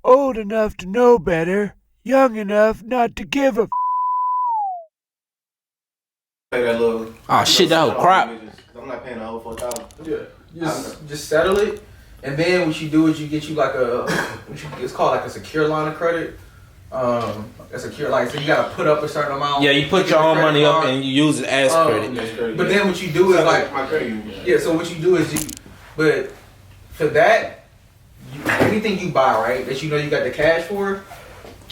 Old enough to know better, young enough not to give a Pay that little. Oh shit, that whole crap. I'm not paying the whole $4,000. Yeah. Just settle it, and then what you do is you get you like it's called like a secure line of credit. A secure, like, so you gotta put up a certain amount. Yeah, you put your own money up and you use it as credit. But then what you do is like my credit union. Yeah, so what you do is but for that, anything you buy, right, that you know you got the cash for,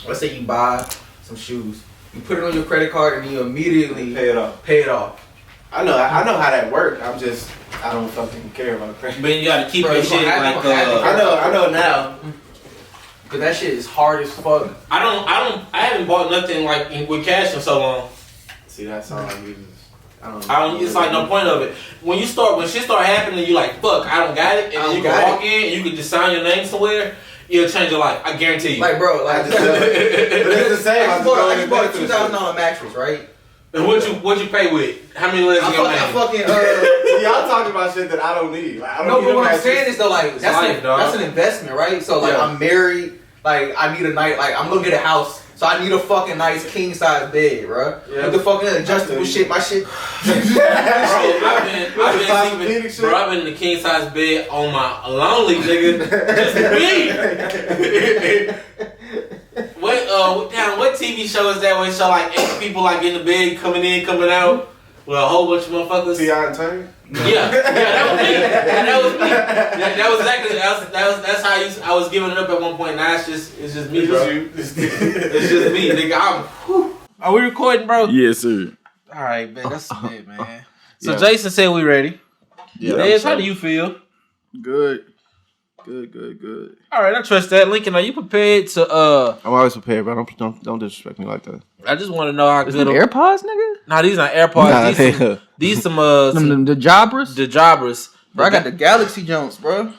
let's say you buy some shoes, you put it on your credit card and you immediately pay it off. I know how that works. I don't fucking care about credit. But you gotta keep your shit like I know now. Cause that shit is hard as fuck. I haven't bought nothing like with cash in so long. See, that's all I use. It's like no point of it. When shit start happening, you like, fuck, I don't got it, and then you can walk in and you can just sign your name somewhere. It'll change your life. I guarantee you. Like, bro, like it's the same. I just bought a $2,000 mattress, right? And what you pay with? How many legs you got? I fucking y'all talking about shit that I don't need. Like, I don't but what I'm saying is though, like that's an investment, right? So like I'm married, like I need a night, like I'm gonna get a house, so I need a fucking nice king size bed, bro. Yeah. With the fucking adjustable shit, my shit. I've been in the king size bed on my lonely nigga. Just me. What TV show is that where it show like 8 people like in the bed coming in, coming out with a whole bunch of motherfuckers? T.I. and Turner? Yeah, that was me. That was me. That was exactly that's how I was giving it up at one point. Now it's just me, bro. It's just me, nigga. Are we recording, bro? Yes, sir. All right, man. That's it, man. So Jason said we ready. Yeah. How do you feel? Good. All right, I trust that. Lincoln, are you prepared to? I'm always prepared, bro. Don't disrespect me like that. I just want to know how good. AirPods, nigga? Nah, these not AirPods. These some the Jabras. The Jabras. Bro, I got the Galaxy Jones, bro.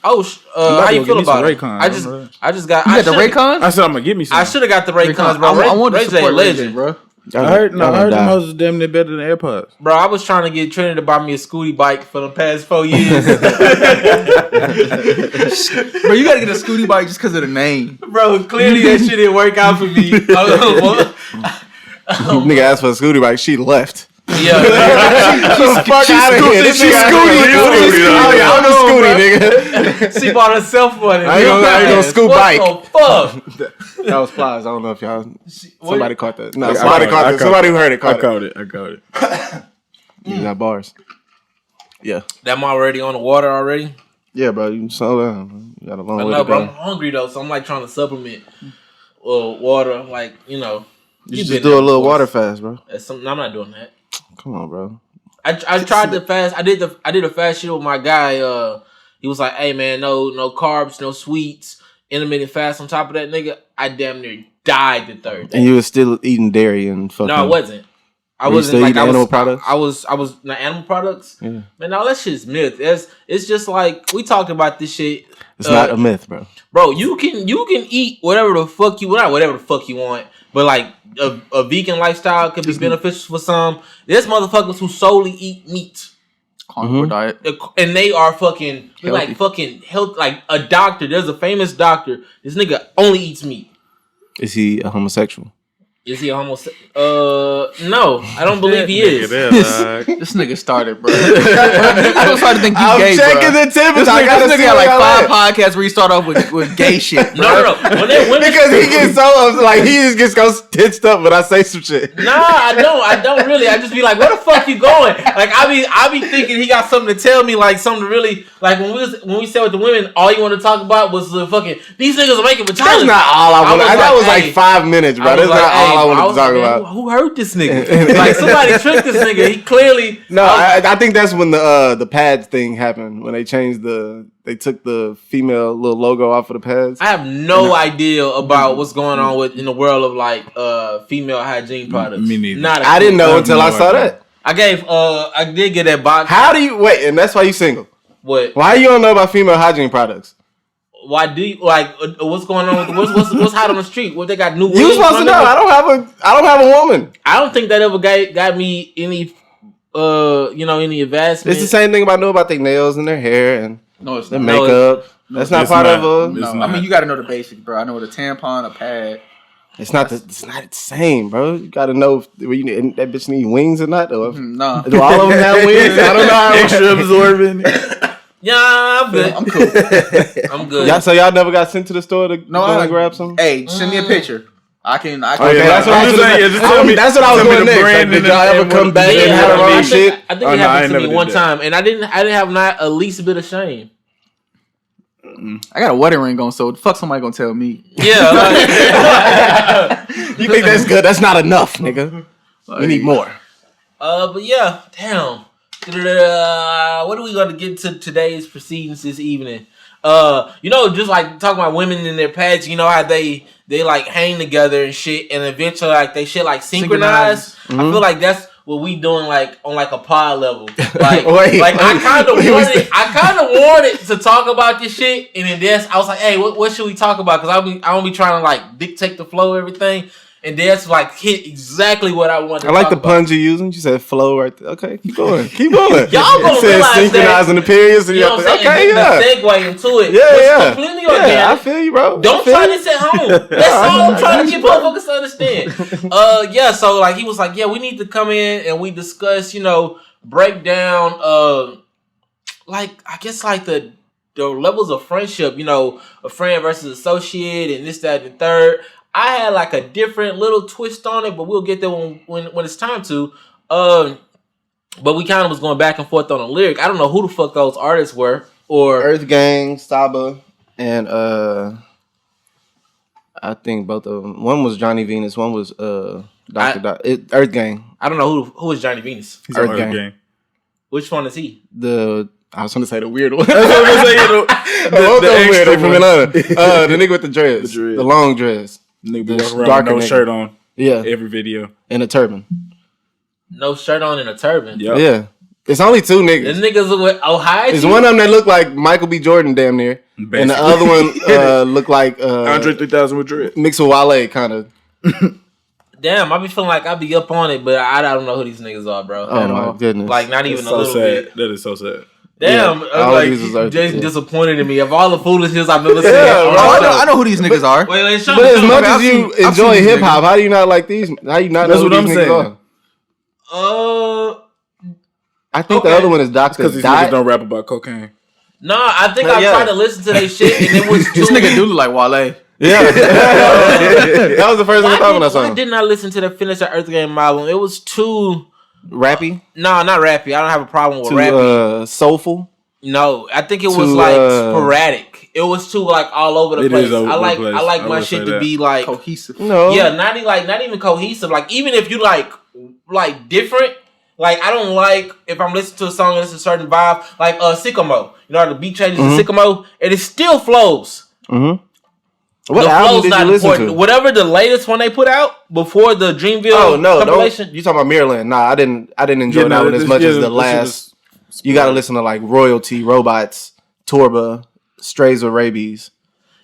Oh, how you feel about it? I just got. You got the Raycons? I said I'm gonna get me some. I should have got the Raycons, bro. I want to support legend, bro. I heard them houses damn near better than AirPods. Bro, I was trying to get Trinity to buy me a scooty bike for the past 4 years. Bro, you gotta get a scooty bike just because of the name. Bro, clearly that shit didn't work out for me. Nigga asked for a scooty bike, she left. Yeah, fuck out of here. She scooty. I'm the scooty, nigga. She bought herself one. I ain't gonna scoot bike. What the fuck? That was flies. I don't know if y'all. Somebody caught that. No, somebody caught it. Somebody who heard it caught it. I caught it. You got bars. Yeah. That already on the water already? Yeah, bro. You slow down. You got a long way to go. Bro, I'm hungry though, so I'm like trying to supplement water. Like, you know. You just do a little water fast, bro. I'm not doing that. Come on, bro. I tried the fast. I did a fast shit with my guy. He was like, "Hey man, no carbs, no sweets, intermittent fast." On top of that, nigga, I damn near died the third day. And you were still eating dairy and fucking. No, I wasn't. I wasn't like animal products. I was not animal products. Yeah. Man, no, that shit's myth. It's just like we talked about this shit. It's not a myth, bro. Bro, you can eat whatever the fuck you want, but like a vegan lifestyle could be beneficial for some. There's motherfuckers who solely eat meat. Carnivore diet. And they are fucking healthy. Like fucking health. Like a doctor. There's a famous doctor. This nigga only eats meat. Is he a homosexual? Is he a homosexual? No, I don't believe he is. This nigga started, bro. I'm starting to think you gay, bro. I'm checking the temperature. This nigga got like 5 podcasts where he start off with gay shit, bro. No. Because he gets so like he just gets so stitched up when I say some shit. Nah, I don't really. I just be like, where the fuck you going? Like I be thinking he got something to tell me, like something to really like when we said with the women, all you want to talk about was the fucking these niggas are making vaginas. That's not all I wanted. That was like 5 minutes, bro. That's not all I wanted to talk about. Who hurt this nigga? Like somebody tricked this nigga. He clearly. No, I think that's when the pads thing happened. When they changed they took the female little logo off of the pads. I have no idea about what's going on in the world of like female hygiene products. Me neither. I didn't know until I saw that. I did get that box. How do you wait? And that's why you single. What? Why you don't know about female hygiene products? Why do you like what's going on? What's hot on the street? What they got new? You supposed to know. I don't have a woman. I don't think that ever got me any any advancement. It's the same thing about know about their nails and their hair and No, it's The not. makeup. That's not part of a. No, I mean you got to know the basics, bro. I know what a tampon, a pad. It's not the same, bro. You gotta know if that bitch need wings or not. Or No. do all of them have wings? I don't know. How Extra absorbent. Yeah, I'm good. I'm cool. I'm good. So y'all never got sent to the store to go and grab some? Hey, send me a picture. I can. Okay, that's what I was saying. That's what I was doing next. Like, did y'all ever come back and have our own shit? I think it happened to me one time, and I didn't have not a least bit of shame. I got a wedding ring on, so what the fuck somebody gonna tell me? Yeah. You think that's good? That's not enough, nigga. We need more. But yeah, damn. What are we gonna get to today's proceedings this evening? Just like talking about women in their pads, you know how they like hang together and shit, and eventually like they shit like synchronize. Mm-hmm. I feel like that's what we doing like on like a pod level. Like, I kind of wanted to talk about this shit, and then I was like, hey, what should we talk about? Because I don't be trying to like dictate the flow of everything. And that's like hit exactly what I wanted to I like talk the about. puns you're using. You said flow right there. Okay, keep going. Keep going. Y'all gonna realize synchronizing the periods. And you know what I'm saying? Okay, the segue into it. Yeah. Completely organic. Yeah, I feel you, bro. Don't try this at home. That's all I'm trying to get motherfuckers to understand. So like he was like, yeah, we need to come in and we discuss, break down like I guess like the levels of friendship, a friend versus associate and this, that, and the third. I had like a different little twist on it, but we'll get there when it's time to. But we kind of was going back and forth on a lyric. I don't know who the fuck those artists were. Or Earth Gang, Saba, and I think both of them. One was Johnny Venus. One was Earth Gang. I don't know who is Johnny Venus. He's Earth Gang. Which one is he? I was going to say the weird one. I was going to say the extra one from Atlanta. The nigga with the dreads. The long dreads. Nigga walking around with no shirt on. Yeah. Every video. And a turban. No shirt on and a turban? Yep. Yeah. It's only two niggas. The niggas with Ohio. There's one of them that look like Michael B. Jordan damn near. Basically. And the other one look like Andre 3000 with dread. Mixed with Wale kind of. Damn, I be feeling like I be up on it, but I don't know who these niggas are, bro. Oh my goodness. Like not even so a little sad. bit. That is so sad. Damn, yeah, Jason disappointed in me. Of all the foolishness I've ever seen. I know who these niggas are. But as much as you enjoy hip hop, how do you not like these? How you not know who these niggas are? I think the other one is Dr. Because these niggas don't rap about cocaine. Nah, I think I tried to listen to their shit and it was too... This nigga do look like Wale. Yeah. That was the first thing I thought when I saw him. Why didn't I listen to the finish of Earth Game album? It was too... Rappy? No, not rappy. I don't have a problem with rappy. Soulful? No, I think it was like sporadic. It was too like all over the place. I like my shit to be like cohesive. No. Yeah, not even cohesive. Like even if you like different, like I don't like if I'm listening to a song and it's a certain vibe, like Sycamore. You know how the beat changes to Sycamore? And it still flows. Mm-hmm. What album did you listen to? Whatever the latest one they put out before the Dreamville compilation. You talking about Maryland? Nah, I didn't enjoy that one as much as the last. You got to listen to like Royalty, Robots, Torba, Strays with Rabies.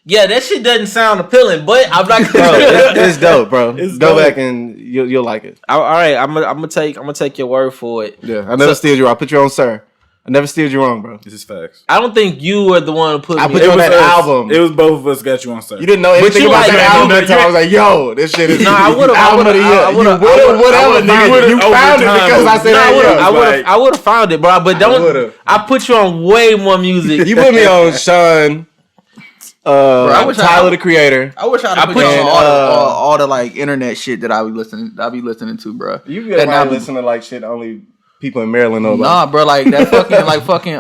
Yeah, that shit doesn't sound appealing, but I'm not. It's dope, bro. Go back and you'll like it. All right, I'm gonna take your word for it. Yeah, I never steered you. I put you on, sir. I never steered you wrong, bro. This is facts. I don't think you were the one who put me. I put you on that album. It was both of us got you on, sir. You didn't know anything about that album until I was like, yo, this shit is I would have found it because I said, I would have found it, bro. But I put you on way more music. You put me on Sean. Tyler the Creator. I wish I'd put you on all the like internet shit that I be listening to, bro. You could probably listen to like shit only people in Maryland know about. Nah, bro, like that fucking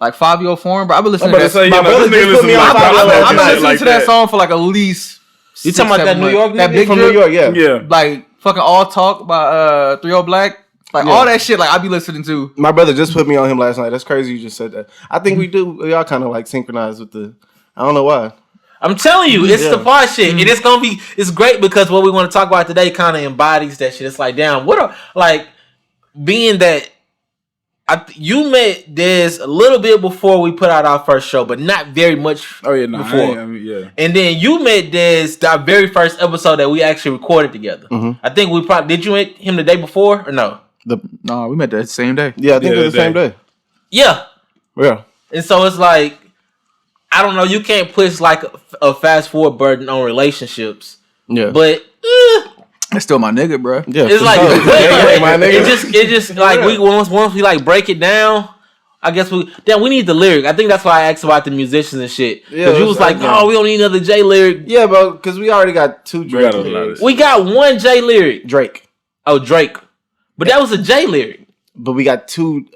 like 5-Year Foreign, bro. I've been listening to that. My brother just put me on 5-Year. I've been listening to that song for like at least. You talking about that New York nigga? That big from New York, yeah. Like fucking All Talk by 3 Black. Like all that shit, like I be listening to. My brother just put me on him last night. That's crazy. You just said that. I think we all kind of like synchronized with the. I don't know why. I'm telling you, it's the part shit, and it's great because what we want to talk about today kind of embodies that shit. It's like, damn, being that you met Dez a little bit before we put out our first show, but not very much. Oh yeah, no, before. Yeah. And then you met Dez our very first episode that we actually recorded together. Mm-hmm. I think we probably did. You meet him the day before or no? No, we met the same day. Yeah, I think it was the same day. Yeah. Yeah. And so it's like, I don't know, you can't push like a fast forward burden on relationships. Yeah. But That's still my nigga, bro. Yeah, it's like my nigga. it just like we once we like break it down. I guess we need the lyric. I think that's why I asked about the musicians and shit. Because you was like, oh, we don't need another J lyric. Yeah, bro, because we already got 2 Drake lyrics. We got 1 J lyric. Drake. Oh, Drake. But that was a J lyric. But we got 2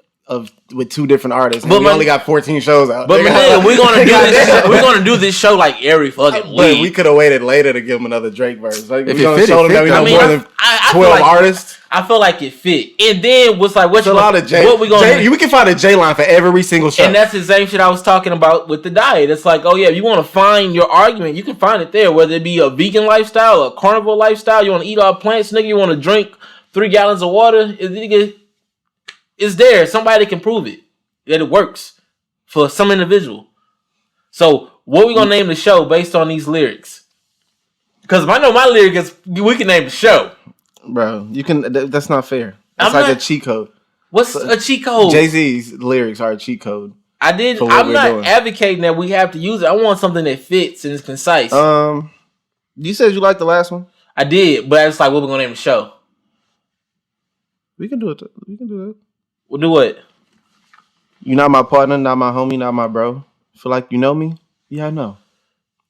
with 2 different artists. And But we only got 14 shows out. But man, we're gonna do this show like every fucking week. But we could have waited later to give him another Drake verse. Like, If we it gonna fit, show it them that we know fit. more than I 12 feel like, artists. I feel like it fit. And then what's like, It's a lot of J. what we gonna do? We can find a J line for every single show. And that's the same shit I was talking about with the diet. It's like, oh yeah, if you want to find your argument, you can find it there. Whether it be a vegan lifestyle, a carnivore lifestyle, you want to eat all plants, nigga, you want to drink 3 gallons of water, it's there. Somebody can prove it that it works for some individual. So what we gonna name the show based on these lyrics? Because I know my lyric is we can name the show. Bro, you can. That's not fair. I'm That's like not- a cheat code. What's a cheat code? Jay-Z's lyrics are a cheat code. I'm what we're not doing. advocating that we have to use it. I want something that fits and is concise. You said you liked the last one. I did, but it's like what we're gonna name the show. We can do it. We can do it. We'll do what? You're not my partner, not my homie, not my bro. Feel like you know me? Yeah, I know.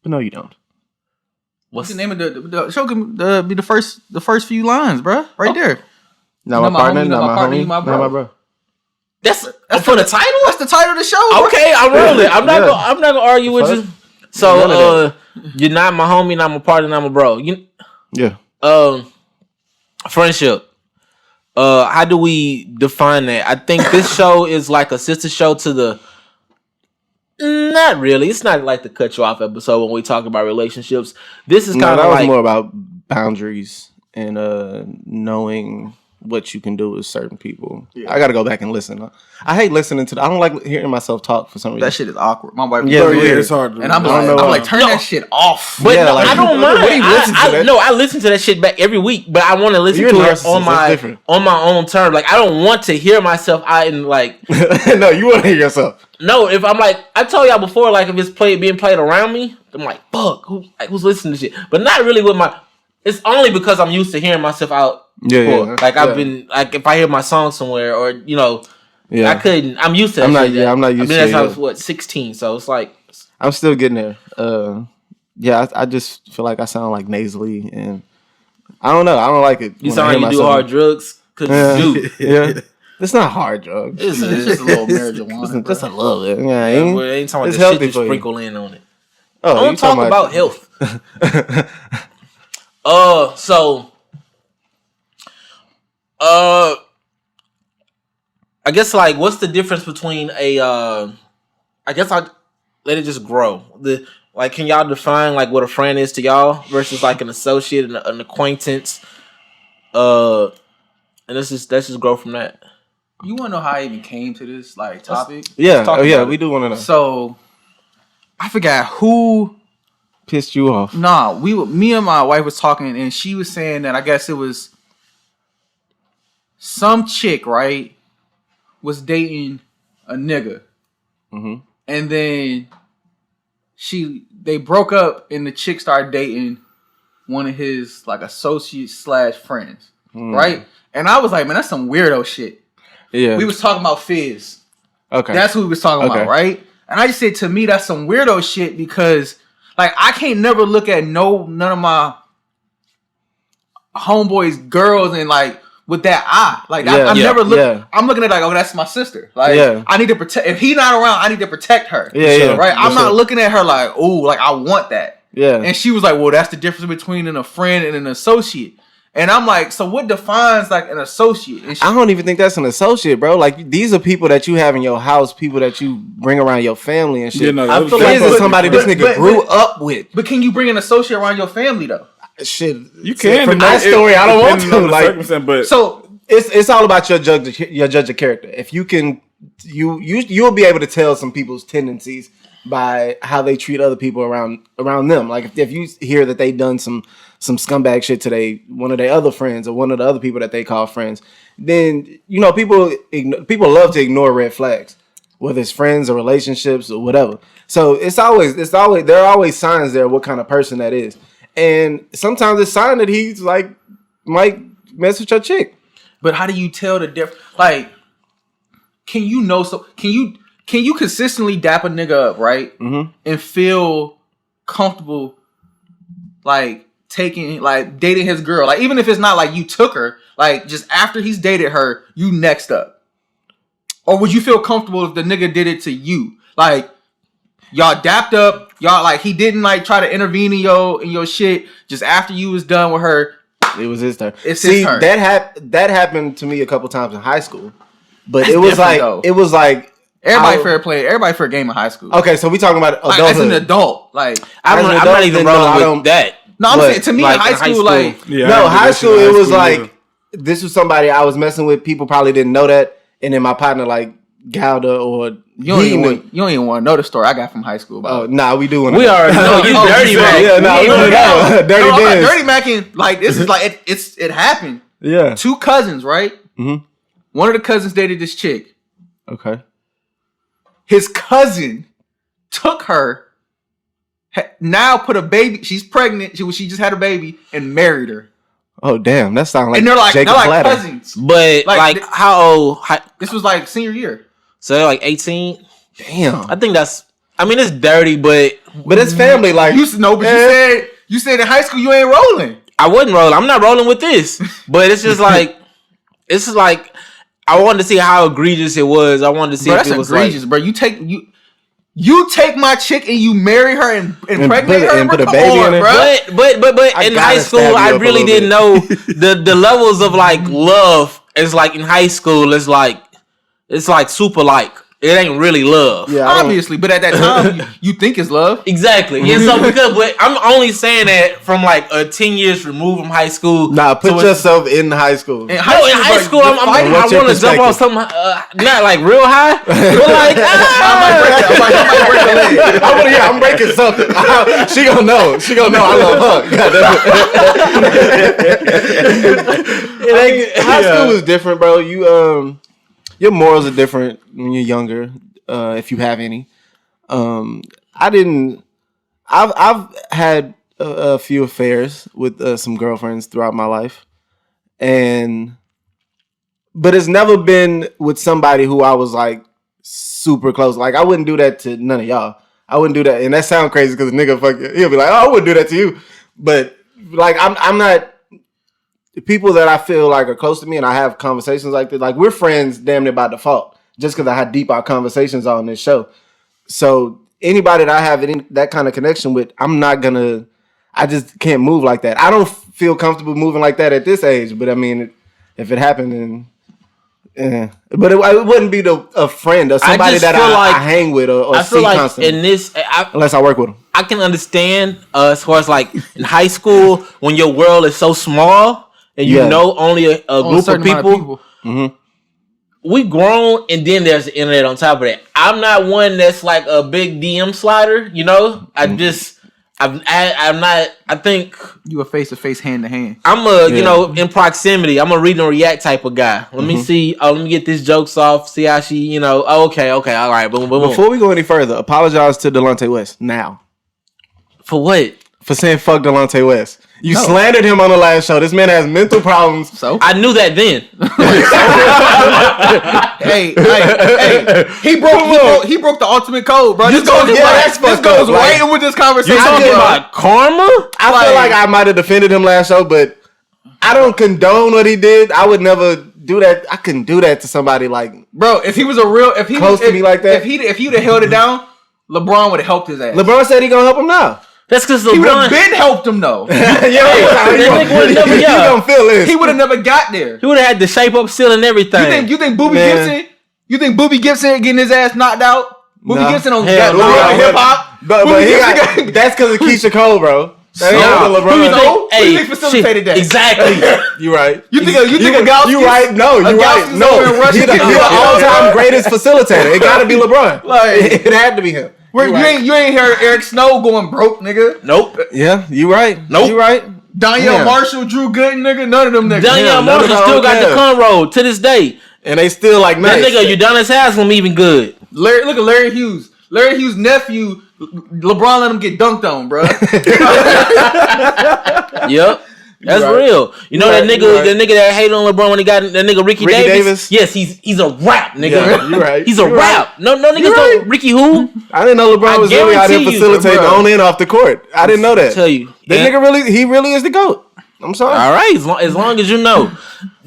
But no, you don't. What's the name of the show? Can be the first few lines, bro. Right there. Not my partner, not my homie, not my bro. That's for the title. That's the title of the show. Bro. Okay, I'm rolling. I'm not. Yeah. I'm not gonna argue with you. So, you're not my homie, not my partner, not my bro. Yeah. Friendship. How do we define that? I think this show is like a sister show to the. Not really. It's not like the cut you off episode when we talk about relationships. This is kind of that was like more about boundaries and knowing what you can do with certain people. Yeah. I got to go back and listen. I hate listening to. I don't like hearing myself talk for some reason. That shit is awkward. My wife. Yeah, it's hard. And I'm like, turn that shit off. But Yeah, no, like, I don't mind. what do you listen to that? I listen to that shit back every week, but I want to listen You're to a it narcissist, on my own terms. Like I don't want to hear myself out and like. No, you want to hear yourself. No, if I'm like I told y'all before, like if it's being played around me, I'm like, fuck, who's listening to shit? But not really with my. It's only because I'm used to hearing myself out. Yeah. Like I've been like if I hear my song somewhere or Yeah. I couldn't. I'm used to that. I'm not. shit. Yeah, I'm not used to that's it. how I was 16, so it's like I'm still getting there. Yeah, I just feel like I sound like nasally, and I don't know. I don't like it. you when sound I like hear you do myself. hard drugs because you do. Yeah, it's not hard drugs. It's just a little marijuana. Just a little bit. Yeah, Well, ain't talking it's about the healthy shit for you you. sprinkle in on it. Oh, I don't you talk talking about health. So, I guess like, what's the difference between I guess I let it just grow. Can y'all define like what a friend is to y'all versus like an associate and an acquaintance? And let's just grow from that. You want to know how I even came to this like topic? Yeah, talk yeah, about we do want to know. So, I forgot who. Pissed you off? Nah, me and my wife was talking, and she was saying that I guess it was some chick, right, was dating a nigga, and then they broke up, and the chick started dating one of his like associates / friends, right? And I was like, man, that's some weirdo shit. Yeah, We was talking about Fizz. okay. That's what we was talking about, right? And I just said, to me, that's some weirdo shit because, like, I can't never look at none of my homeboys' girls and like with that eye. Like, I never look. Yeah. I'm looking at like, oh, that's my sister. Like, Yeah. I need to protect. If he not around, I need to protect her. Yeah. Right. I'm For not sure. looking at her like, oh, like I want that. Yeah. And she was like, well, that's the difference between a friend and an associate. And I'm like, so what defines like an associate? And I don't even think that's an associate, bro. Like, these are people that you have in your house, people that you bring around your family and shit. Yeah, no, I those- feel like those this is are somebody this different. nigga But- grew up with. but can you bring an associate around your family though? Shit, You can. From that story, I don't want depending to. on the Like, circumstance, but So it's all about your judge of character. If you can, you'll be able to tell some people's tendencies by how they treat other people around them. Like if you hear that they done some scumbag shit to one of their other friends or one of the other people that they call friends, then people love to ignore red flags. whether it's friends or relationships or whatever. So there are always signs there of what kind of person that is. And sometimes it's a sign that he's like might mess with your chick. But how do you tell the difference? Like, can you consistently dap a nigga up, right? Mm-hmm. And feel comfortable, like dating his girl, like even if it's not like you took her, like just after he's dated her, you next up. Or would you feel comfortable if the nigga did it to you? Like, y'all dapped up, y'all like he didn't like try to intervene in your shit just after you was done with her. It was his turn. His turn. That happened to me a couple times in high school. But That's it was like everybody fair play. Everybody fair game in high school. Okay, so we talking about adulthood. Like, as an adult, like I'm not even rolling with that. No, I'm saying to me like, in high school, like high school, it was like this was somebody I was messing with. People probably didn't know that, and then my partner like Galda or you don't even want to know the story I got from high school. About we do want to. We already know you dirty Mac. Yeah, dirty Macking. Like this is like it happened. Yeah, 2 cousins, right? Mm-hmm. One of the cousins dated this chick. Okay. His cousin took her. Now put a baby. She's pregnant. She just had a baby and married her. Oh damn, that sounds like and they're like Platter. cousins. But like how old? This was like senior year. So they're like 18. Damn. I think that's. I mean, it's dirty, but it's family. Like you said in high school you ain't rolling. I wasn't rolling. I'm not rolling with this. But it's just like I wanted to see how egregious it was. I wanted to see if it was egregious, bro. You take my chick and you marry her and impregnate her and put a baby in it, bro. But in high school, I really didn't know the levels of like love. It's like in high school, it's like super like. It ain't really love. Yeah, obviously, but at that time, you think it's love. Exactly. Yeah, so but I'm only saying that from like 10 years removed from high school. Nah, put yourself in high school. In high school, I want to jump off something, not like real high, but like, I'm breaking something. She gonna know. I love her. High school was different, bro. Your morals are different when you're younger, if you have any. I've had a few affairs with some girlfriends throughout my life, but it's never been with somebody who I was like super close. Like I wouldn't do that to none of y'all. I wouldn't do that, and that sounds crazy because nigga he'll be like, oh, I wouldn't do that to you, but like I'm not. The people that I feel like are close to me and I have conversations like this, like we're friends damn near by default, just because of how deep our conversations are on this show. So anybody that I have that kind of connection with, I just can't move like that. I don't feel comfortable moving like that at this age, but I mean, if it happened, then but it wouldn't be a friend or somebody that I hang with or see like constantly. In this, unless I work with them. I can understand as far as like in high school when your world is so small. And you know only a group of people. Mm-hmm. We grown, and then there's the internet on top of that. I'm not one that's like a big DM slider, you know. I'm not. I think you a face to face, hand to hand. I'm in proximity. I'm a read and react type of guy. Let me see. Let me get this jokes off. See how she, okay, all right. Boom, boom, boom. Before we go any further, apologize to Delonte West now. For what? For saying fuck Delonte West. You slandered him on the last show. This man has mental problems. So I knew that then. hey, he broke the ultimate code, bro. This goes right in with this conversation. You talking about karma? I feel like I might have defended him last show, but I don't condone what he did. I would never do that. I couldn't do that to somebody like, bro. If he was close to me like that, if he'd have held it down, LeBron would have helped his ass. LeBron said he gonna help him now. That's because he would have been helped him though. He would have never got there. He would have had the shape up seal and everything. You think Boobie Gibson? You think Boobie Gibson getting his ass knocked out? Boobie Gibson on hip hop. But that's because of Keisha Cole, bro. Who do you think facilitated that? Exactly. You right. You think a Gauss? You right. No, you right. No, he's the all-time greatest facilitator. It got to be LeBron. Like it had to be him. You ain't hear Eric Snow going broke, nigga. Nope. Yeah, you right. Nope. You right. Danielle Marshall, Drew Gooden, nigga. None of them niggas. Danielle Marshall still got the cornrow to this day. And they still like nice. That nigga Udonis Haslam even good. Look at Larry Hughes. Larry Hughes' nephew, LeBron let him get dunked on, bro. Yep. That's real. You know that nigga that hated on LeBron when he got that nigga Ricky Davis? Yes, he's a rap nigga. Yeah, you're right. He's a rap. No niggas don't. Ricky who? I didn't know LeBron was really out here facilitating on and off the court. I didn't know that. I tell you, that nigga really is the GOAT. I'm sorry. All right, as long as you know,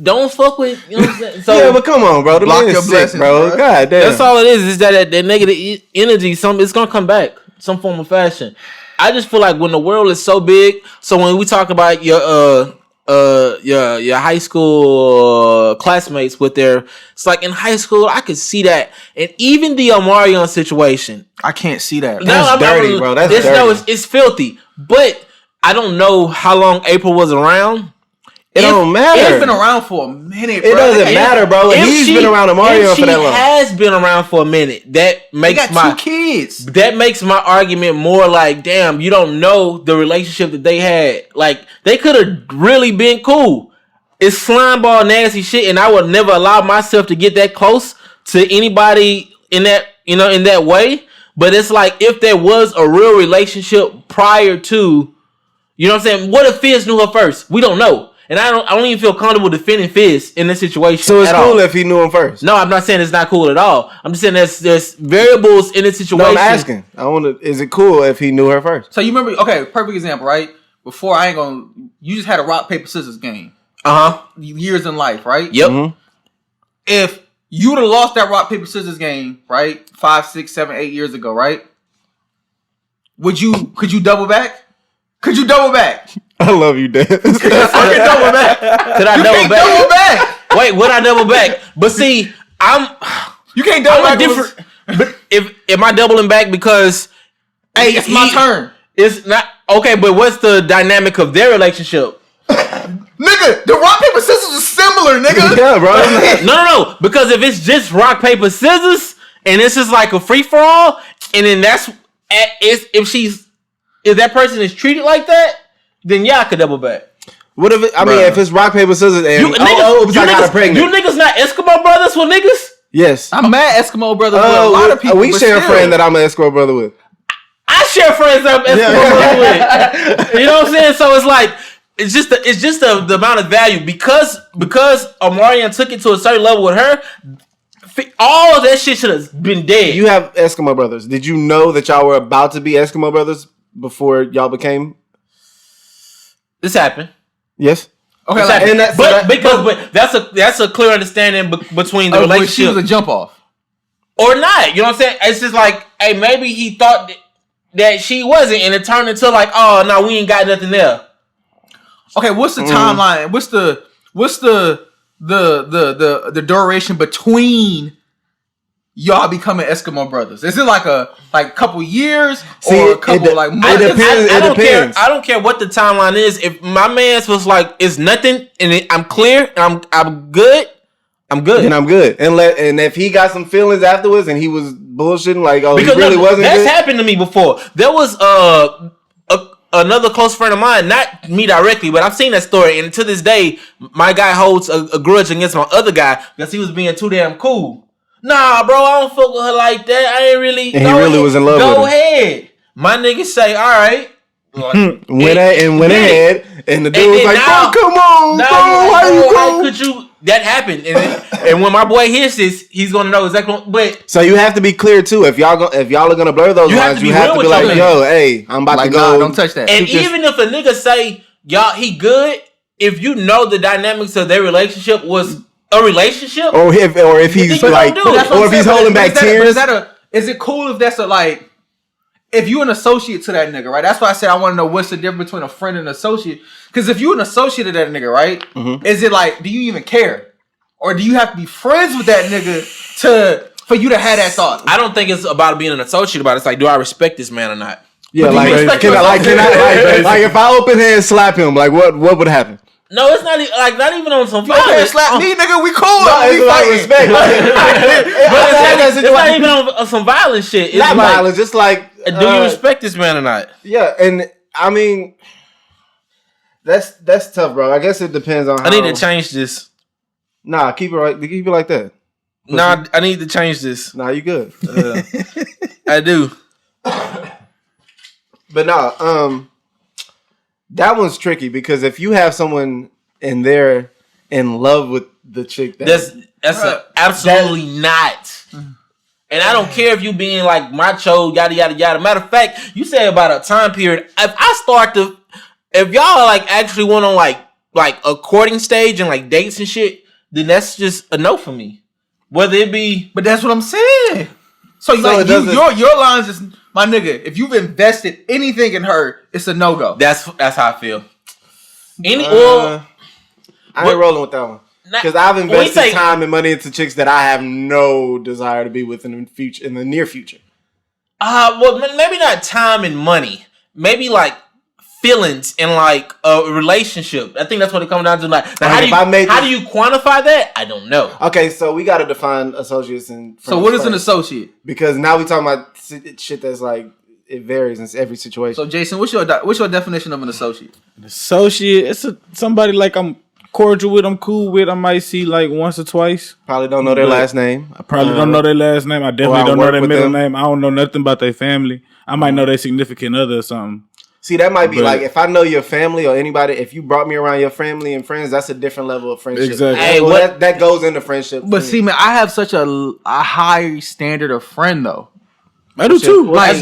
don't fuck with. You know what I'm saying? So, yeah, but come on, bro. The block man your is sick, blessings, bro. God damn. that's all it is. Is that negative energy? It's gonna come back, some form of fashion. I just feel like when the world is so big, so when we talk about your high school classmates with it's like in high school I could see that, and even the Omarion situation. I can't see that. That's dirty, bro. That's dirty. No, it's filthy. But I don't know how long April was around. It don't matter. It's been around for a minute, bro. It doesn't matter, bro. He's been around Omarion for that long. She has been around for a minute. That makes they got 2 kids. That makes my argument more like, damn, you don't know the relationship that they had. Like, they could have really been cool. It's slime ball nasty shit, and I would never allow myself to get that close to anybody in that, in that way. But it's like, if there was a real relationship prior to, you know what I'm saying? What if Fizz knew her first? We don't know. And I don't even feel comfortable defending Fizz in this situation. So it's cool if he knew him first. No, I'm not saying it's not cool at all. I'm just saying there's variables in this situation. No, I'm asking. Is it cool if he knew her first? So you remember? Okay, perfect example, right? Before you just had a rock paper scissors game. Years in life, right? Yep. Mm-hmm. If you would have lost that rock paper scissors game, right? 5, 6, 7, 8 years ago, right? Could you double back? Could you double back? I love you, Dan. Could you fucking double back? Could I double back? Double back. Wait, would I double back? But see, You can't double back. Different. But am I doubling back because hey, it's my turn. It's not okay. But what's the dynamic of their relationship? Nigga, the rock paper scissors is similar, nigga. Yeah, bro. No. Because if it's just rock paper scissors and this is like a free for all, and then if that person is treated like that, then yeah, I could double back. What if if it's rock paper scissors and I got her pregnant? You niggas not Eskimo brothers with niggas? Yes. I'm mad Eskimo brothers with a lot of people. We share a friend that I'm an Eskimo brother with. I share friends that I'm Eskimo brother with. You know what I'm saying? So it's like it's just the amount of value because Omarion took it to a certain level with her. All of that shit should have been dead. You have Eskimo brothers. Did you know that y'all were about to be Eskimo brothers before y'all became? This happened. Yes. Okay, but that's a clear understanding between the relationship. She was a jump off, or not. You know what I'm saying? It's just like, hey, maybe he thought that she wasn't, and it turned into like, oh no, we ain't got nothing there. Okay, what's the timeline? What's the duration between y'all becoming Eskimo brothers? Is it like a couple years or a couple months? It depends. I don't care what the timeline is. If my man's was like, it's nothing, and I'm clear, and I'm good. I'm good. And I'm good. And if he got some feelings afterwards, and he was bullshitting like, oh, because he really wasn't. That's good? happened to me before. There was another close friend of mine, not me directly, but I've seen that story, and to this day, my guy holds a grudge against my other guy because he was being too damn cool. Nah, bro, I don't fuck with her like that. I ain't really. And he really was in love with her. Go ahead. My niggas say, all right. Went ahead, and the dude was like, now, "Bro, come on, bro, how could you?" That happened, and when my boy hears this, he's gonna know exactly. But so you have to be clear too. If y'all are gonna blur those lines, you have to be like, "Yo, hey, I'm about to go." Nah, don't touch that. And even if a nigga say, "Y'all, he good," if you know the dynamics of their relationship was a relationship, or if he's like, or if he's holding back tears, is it cool if that's if you an associate to that nigga, right? That's why I said I want to know what's the difference between a friend and an associate. Because if you an associate of that nigga, right? Mm-hmm. Is it like, do you even care? Or do you have to be friends with that nigga for you to have that thought? I don't think it's about being an associate about it. It's like, do I respect this man or not? Yeah, can I if I open hand and slap him, like what would happen? No, it's not not even on some violence. You can't slap me, nigga. We cool. No, it's like respect. It's not even on some violent shit. It's not violence. Just like, do you respect this man or not? Yeah, and I mean, that's tough, bro. I guess it depends on. I need to change this. Nah, keep it like that. Nah, I need to change this. Nah, you good. I do. But no, that one's tricky because if you have someone and they're in love with the chick, That's absolutely not. And I don't care if you being like macho, yada yada yada. Matter of fact, you say about a time period. If y'all like actually went on like a courting stage and like dates and shit, then that's just a no for me. Whether it be, but that's what I'm saying. So like your lines is my nigga. If you've invested anything in her, it's a no go. That's how I feel. I ain't rolling with that one. Because I've invested time and money into chicks that I have no desire to be with in the near future. Well, maybe not time and money. Maybe like feelings and like a relationship. I think that's what it comes down to. Like, how do you quantify that? I don't know. Okay, so we got to define associates and friends. So what is an associate? Because now we talking about shit that's like it varies in every situation. So Jason, what's your definition of an associate? An associate, it's somebody like I'm cordial with, I'm cool with. I might see like once or twice. Probably don't know their last name. I probably don't know their last name. I definitely don't know their middle name. I don't know nothing about their family. I might know their significant other or something. See, that might be like if I know your family or anybody. If you brought me around your family and friends, that's a different level of friendship. Exactly. Hey, that goes into friendship. But see, man, I have such a high standard of friend though. I do too. Like, I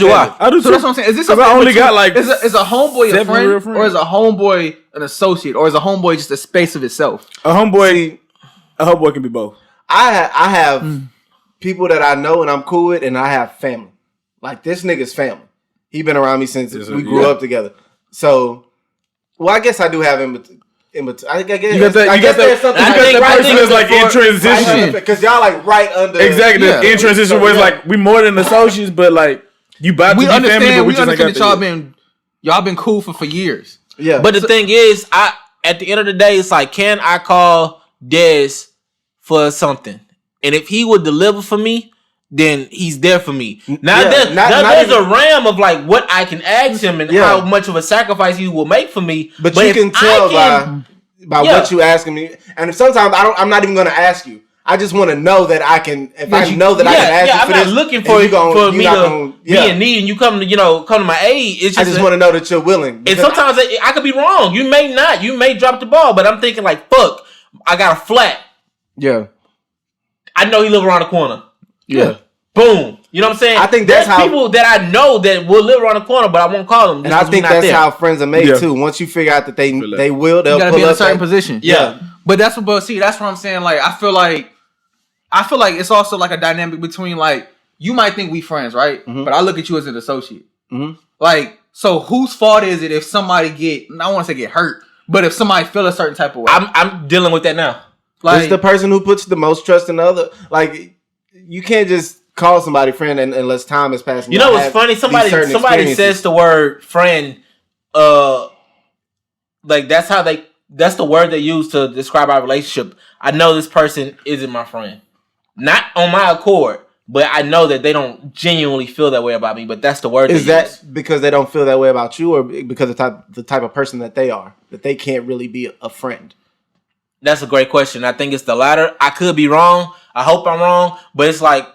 do too. So that's what I'm saying. Is this? I only got like is a homeboy a friend, or is a homeboy an associate, or is a homeboy just a space of itself? A homeboy can be both. I have people that I know and I'm cool with, and I have family. Like this nigga's family. He been around me since we grew up together. So, well, I guess I do have him. I guess there's something. I think that person is like in transition because y'all like right under exactly in transition where it's like we more than associates, but like you about to be family, but we just understand that y'all been cool for years. Yeah, but the thing is, at the end of the day, it's like, can I call Dez for something? And if he would deliver for me, then he's there for me. Now, there's a realm of like what I can ask him and how much of a sacrifice he will make for me. But you can tell by what you asking me. And sometimes I'm not even going to ask you. I just want to know that I can. If I know that I can ask you for this, I'm not looking for me to be in need and you come to my aid. It's just I just want to know that you're willing. And sometimes I could be wrong. You may not. You may drop the ball. But I'm thinking like, fuck, I got a flat. Yeah. I know he live around the corner. Yeah. Boom. You know what I'm saying? I think that's how people that I know that will live around the corner, but I won't call them. And I think that's how friends are made too. Once you figure out that they'll you gotta pull be in up a certain position. Yeah. But that's what I'm saying. Like I feel like it's also like a dynamic between like you might think we friends, right? Mm-hmm. But I look at you as an associate. Mm-hmm. Like, so whose fault is it if somebody I don't want to say get hurt, but if somebody feel a certain type of way? I'm dealing with that now. Like, it's the person who puts the most trust in the other. Like, you can't just call somebody friend unless time is passing. You know what's funny? Somebody says the word friend. Like that's the word they use to describe our relationship. I know this person isn't my friend, not on my accord, but I know that they don't genuinely feel that way about me. But that's the word. Is that because they don't feel that way about you, or because of the type of person that they are, that they can't really be a friend? That's a great question. I think it's the latter. I could be wrong. I hope I'm wrong, but it's like,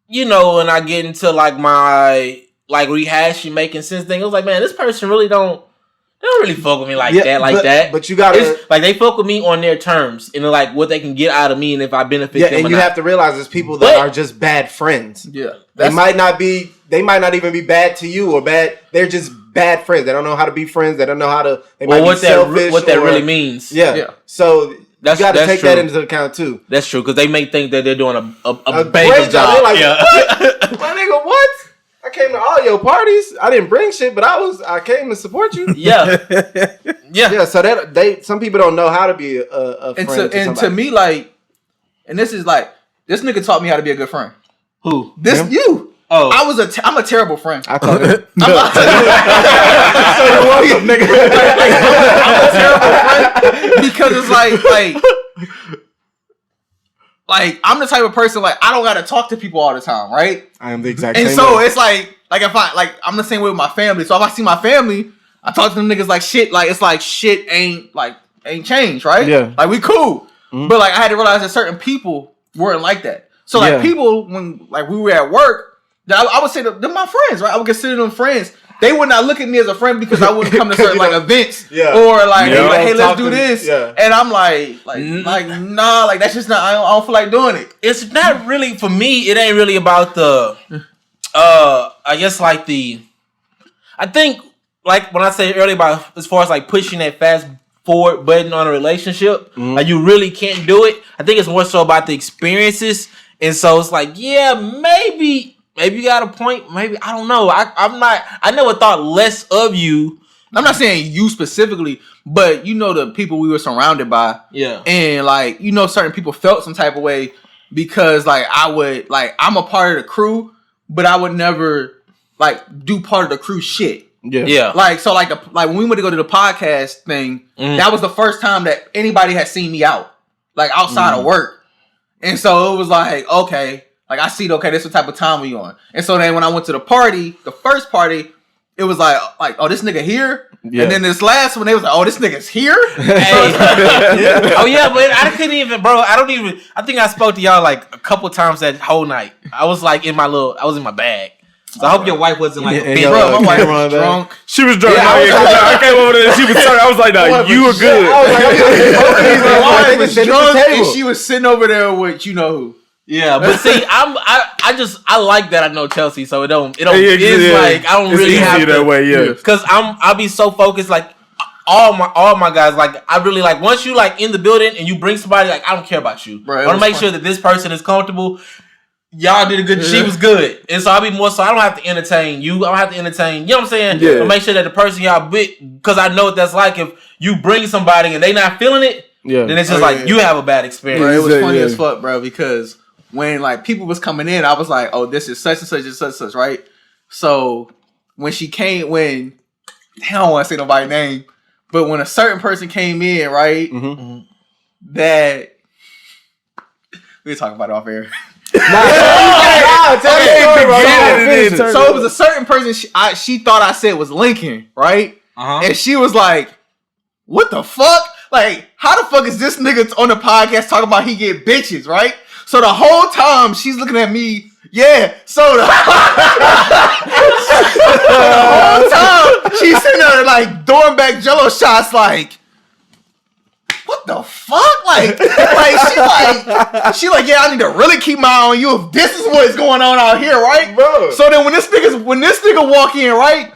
you know, when I get into like my like rehashing making sense thing, it was like, man, this person really don't really fuck with me like that. But you gotta, it's like they fuck with me on their terms and like what they can get out of me and if I benefit them. And you have to realize there's people that are just bad friends. Yeah, they might not even be bad to you or bad. They're just bad friends. They don't know how to be friends. They don't know how to. They might be selfish. What that really means. Yeah. So. You got to take that into account too. That's true because they may think that they're doing a great job. They're like, yeah. What? My nigga, what? I came to all your parties. I didn't bring shit, but I came to support you. Yeah. So that some people don't know how to be a friend. And to me, like, and this is like this nigga taught me how to be a good friend. Who? This you. Oh, I'm a terrible friend. I call it. I'm a terrible friend because it's like I'm the type of person like I don't gotta talk to people all the time, right? I am the exact same. And so way. It's like if I'm the same way with my family. So if I see my family, I talk to them niggas like shit. Like it's like shit ain't changed, right? Yeah. Like we cool, but like I had to realize that certain people weren't like that. So like people when like we were at work, I would say they're my friends, right? I would consider them friends. They would not look at me as a friend because I wouldn't come to certain like events or like, hey, let's do this. Yeah. And I'm like nah, like that's just not. I don't feel like doing it. It's not really for me. It ain't really about the. I guess like I think like when I said earlier about as far as like pushing that fast forward button on a relationship, like you really can't do it. I think it's more so about the experiences, and so it's like maybe you got a point. Maybe I don't know. I never thought less of you. I'm not saying you specifically, but you know the people we were surrounded by. Yeah. And like certain people felt some type of way because like I'm a part of the crew, but I would never like do part of the crew shit. Yeah. Yeah. Like so like when we went to go to the podcast thing, that was the first time that anybody had seen me out. Like outside of work. And so it was like, okay. Like, I see, okay, this is the type of time we on. And so then when I went to the party, the first party, it was like, oh, this nigga here? Yeah. And then this last one, it was like, oh, this nigga's here? Hey. Oh, yeah, but I couldn't even, bro, I think I spoke to y'all like a couple times that whole night. I was like I was in my bag. So I hope your wife wasn't like, bro, my wife was drunk. She was drunk. Yeah, I came over there and she was talking. I was like, no, you were good. My wife was drunk and she was sitting over there with you know who. Yeah, but see, I like that I know Chelsea, so like I don't really have to that way, because I'll be so focused, like all my guys, like I really like once you like in the building and you bring somebody, like I don't care about you. Right, I want to make sure that this person is comfortable. Y'all did a good. She was good, and so I'll be more so. I don't have to entertain you. I don't have to entertain. You know what I'm saying? Yeah. But make sure that the person y'all because I know what that's like. If you bring somebody and they not feeling it, then it's just you have a bad experience. Bro, it was funny as fuck, bro, because when like people was coming in, I was like, oh, this is such and such and such and such, right? So when she came, I don't want to say nobody's name, but when a certain person came in, right, that we talk about it off air. So it was a certain person she thought I said was Lincoln, right? And she was like, what the fuck? Like, how the fuck is this nigga on the podcast talking about he get bitches, right? So the whole time she's looking at me, so the whole time she's sitting there like throwing back jello shots like, what the fuck? Like she like, I need to really keep my eye on you if this is what's going on out here, right? Bro. So then when this nigga walk in, right,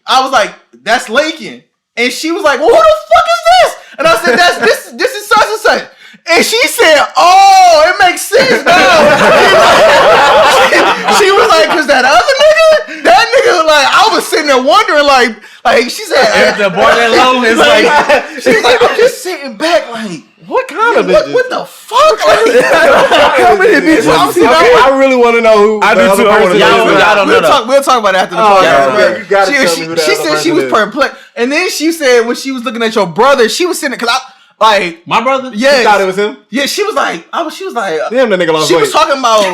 I was like, that's Lincoln. And she was like, well, who the fuck is this? And I said, this is such and such. And she said, oh, it makes sense now. She was like, cause that other nigga, like, I was sitting there wondering, like she said, the boy that low is like, she was like, I'm just sitting back, like, what kind of bitches? What the fuck? Like, how many bitches? I really want to know who. I do too. Y'all don't know. We'll talk about it after the podcast. You gotta tell me who that she said she was perplexed, and then she said when she was looking at your brother, she was sitting because like my brother. Yeah, she thought it was him. Yeah, she was like, she was like, damn, that nigga lost weight. She was talking about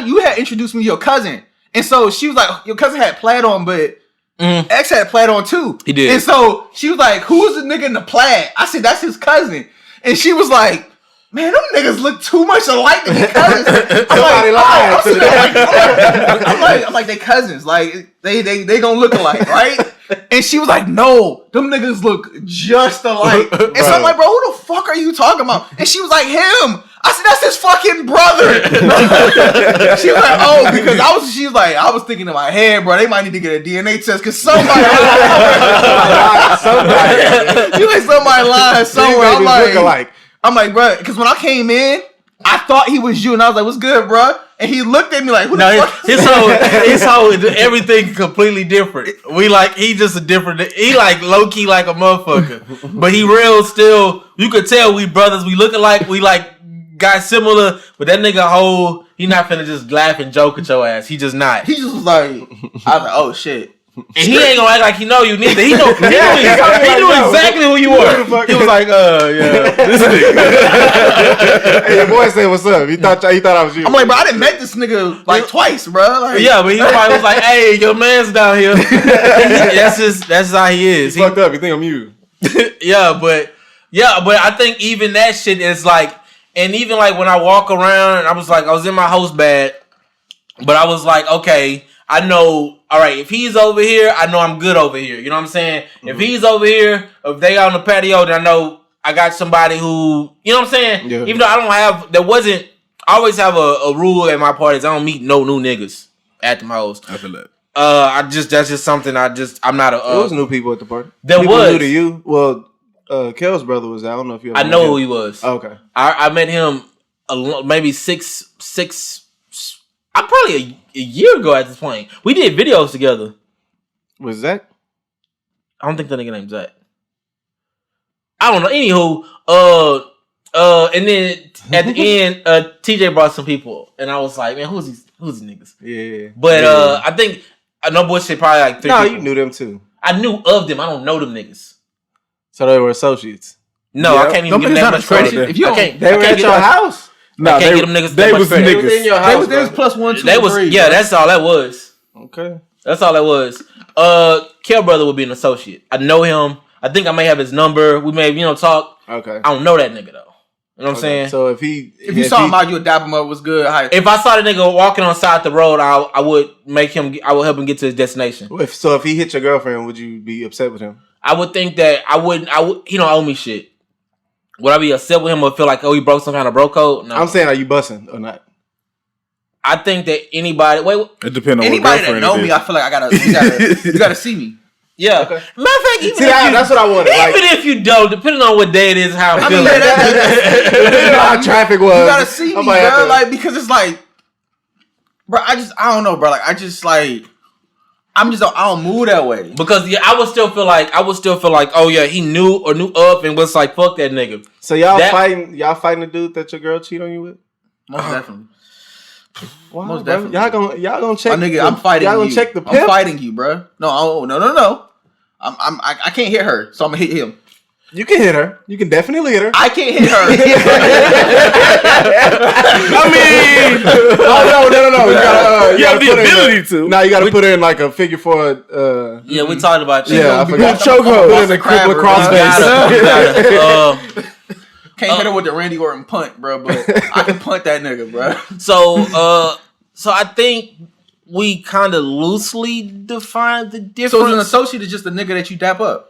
you had introduced me to your cousin, and so she was like, your cousin had plaid on, but. X had plaid on too. He did. And so she was like, who's the nigga in the plaid? I said, that's his cousin. And she was like, man, them niggas look too much alike to be cousins. I'm like, they cousins. Like, they gonna look alike, right? And she was like, no, them niggas look just alike. And so I'm like, bro, who the fuck are you talking about? And she was like, him. I said, that's his fucking brother. She was like, oh, because I was thinking in my head, bro, they might need to get a DNA test because somebody lying somewhere. I'm like, bro, because when I came in, I thought he was you, and I was like, what's good, bro? And he looked at me like, who the fuck? His whole everything completely different. He just a different. He like low key like a motherfucker, but he real still. You could tell we brothers. We look alike. We like got similar, but that nigga he not finna just laugh and joke at your ass. He just not. He just was like, I was like, oh shit. And he ain't gonna act like he know you neither. He knew exactly who you were. He was like, yeah, this nigga. Hey, your boy said, "What's up?" He thought I was you. I'm like, bro, I didn't met this nigga like twice, bro. Like, yeah, but he probably was like, "Hey, your man's down here." That's how he is. He fucked up. You think I'm you? Yeah, but I think even that shit is like And even like when I walk around, and I was in my host bag, but I was like, okay, I know. All right, if he's over here, I know I'm good over here. You know what I'm saying? Mm-hmm. If he's over here, if they out on the patio, then I know I got somebody who, you know what I'm saying? Yeah. Even though I always have a rule at my parties. I don't meet no new niggas at the house. I feel that. That's just something I'm not a. There was new people at the party. There people was new to you. Well, Kel's brother was there. I don't know if you. I know who he was. Oh, okay. I met him maybe six. I'm probably a year ago at this point. We did videos together. Was Zach? I don't think that nigga named Zach. I don't know. Anywho, and then at the end, TJ brought some people, and I was like, man, who's these niggas? Yeah. But I think no bullshit, probably like 3 people. You knew them too. I knew of them. I don't know them niggas. So they were associates. No, I can't even get that much credit. If you they were at your house. No, I can't get them niggas. They was niggas. They was in your house. They was plus 1, 2, they was 3. Yeah, bro. That's all that was. Okay, that's all that was. Kel brother would be an associate. I know him. I think I may have his number. We may talk. Okay. I don't know that nigga though. You know what I'm saying? So if you saw him out, you would dap him up. Was good. If I saw the nigga walking on side the road, I would help him get to his destination. If he hit your girlfriend, would you be upset with him? I would think that I would. He don't owe me shit. Would I be upset with him or feel like, he broke some kind of bro code? No. I'm saying, are you busting or not? I think that anybody. It depends on anybody that know me. I feel like you gotta see me. Yeah. Okay. Matter of fact, that's what I wanted. Even if you don't, depending on what day it is, how I'm feeling. How traffic was. You gotta see me, bro. Like, because it's like, bro, I don't know, bro. Like, I don't move that way. Because I would still feel like, oh yeah, he knew of and was like, fuck that nigga. So y'all fighting the dude that your girl cheat on you with? Most definitely. Wow, most definitely. Y'all gonna check. My nigga, I'm fighting y'all you. Gonna check the pimp? I'm fighting you, bro. No. I can't hit her, so I'm gonna hit him. You can hit her. You can definitely hit her. I can't hit her. I mean, no. You have the ability to. Now you got to put her in like a figure 4. Yeah, we talked about you. Yeah, I forgot. Chokehold. Put in a cripple crossface. Can't hit her with the Randy Orton punt, bro. But I can punt that nigga, bro. So I think we kind of loosely define the difference. So an associate is just a nigga that you dap up.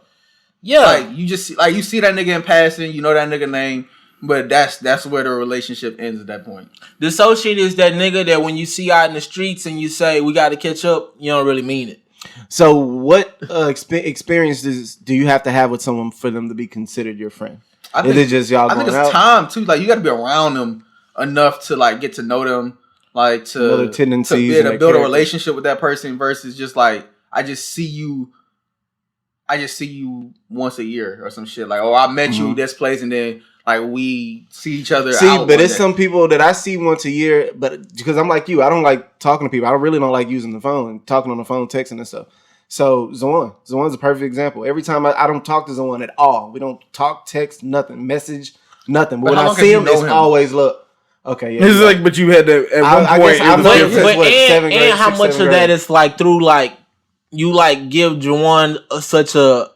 Yeah, like you see that nigga in passing, you know that nigga name, but that's where the relationship ends at that point. The associate is that nigga that when you see out in the streets and you say we got to catch up, you don't really mean it. So what experiences do you have to have with someone for them to be considered your friend? I think it's out? Time too. Like you got to be around them enough to like get to know them, like to tendencies to build a relationship with that person versus just like I just see you once a year or some shit. Like, I met you this place, and then like we see each other. But it's some people that I see once a year, but because I'm like you, I don't like talking to people. I really don't like using the phone, talking on the phone, texting and stuff. So Zawan's a perfect example. Every time I don't talk to Zawan at all. We don't talk, text, nothing, message, nothing. But when I see him, it's always look. Okay, yeah. It's like, but you had to at one point. And how much of that is like through like. You like give Jawan such a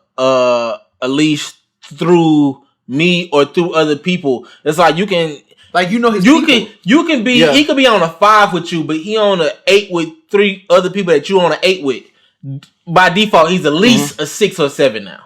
leash through me or through other people. It's like you can like his you can be he could be on a 5 with you, but he on a 8 with 3 other people that you on an 8 with. By default, he's at least a 6 or 7 now.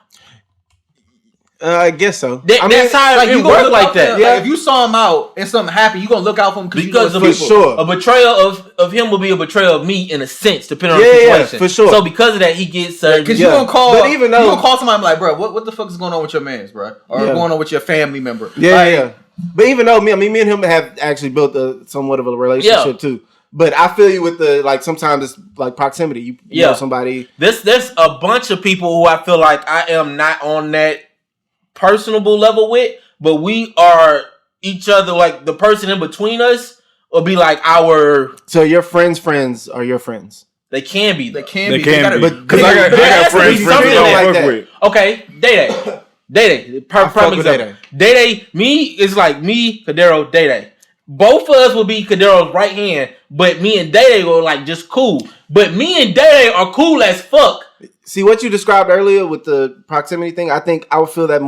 I guess so. That's how like, it works like that. Yeah. Like, if you saw him out and something happened, you gonna look out for him because of sure. A betrayal of him will be a betrayal of me in a sense, depending on the situation. Yeah, for sure. So because of that, he gets because you gonna call, but even though you gonna call somebody like, bro, what the fuck is going on with your man's, bro, or going on with your family member? Yeah. But even though me and him have actually built somewhat of a relationship too. But I feel you with the like. Sometimes it's like proximity. You know somebody. There's a bunch of people who I feel like I am not on that personable level with, but we are each other. Like the person in between us will be like our. So your friends are your friends. They can be. They can be. But because I got friends who don't like fuck with. Okay, Day. Perfect example. Day. Me is like me, Cadero, Day. Both of us will be Cadero's right hand, but me and Day are like just cool. But me and Day are cool as fuck. See what you described earlier with the proximity thing. I think I would feel that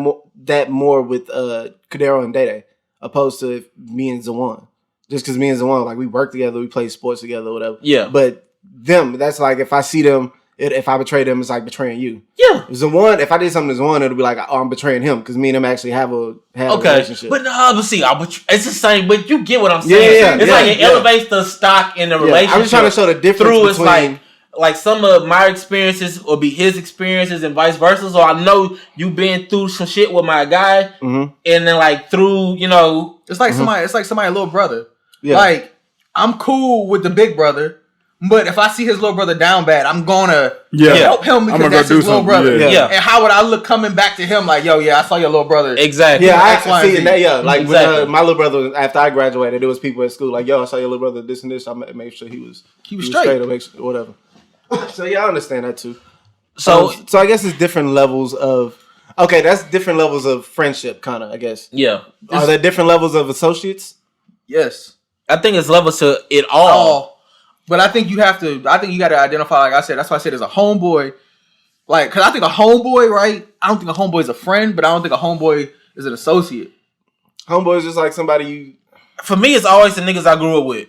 more with Cadero and Day. opposed to me and Zawan. Just because me and Zawan, like we work together, we play sports together, or whatever. Yeah. But them, that's like if I see them, if I betray them, it's like betraying you. Yeah. Zawan, if I did something to Zawan, it'll be like, oh, I'm betraying him because me and him actually have a relationship. But it's the same. But you get what I'm saying. It's like it elevates the stock in the relationship. I'm just trying to show the difference between. Like some of my experiences will be his experiences and vice versa. So I know you've been through some shit with my guy, and then like through, it's like somebody, little brother. Yeah. Like I'm cool with the big brother, but if I see his little brother down bad, I'm gonna help him because that's his little brother. Yeah. And how would I look coming back to him like, yo, I saw your little brother. Exactly. Yeah, I see that. Yeah, like exactly. When my little brother, after I graduated, there was people at school like, yo, I saw your little brother this and this. I made sure he was straight or whatever. So yeah, I understand that too. So I guess it's different levels of that's different levels of friendship, kind of. I guess. Yeah. Are there different levels of associates? Yes, I think it's levels to it all. But I think you got to identify. Like I said, that's why I said as a homeboy. Like, cause I think a homeboy, right? I don't think a homeboy is a friend, but I don't think a homeboy is an associate. Homeboy is just like somebody you. For me, it's always the niggas I grew up with.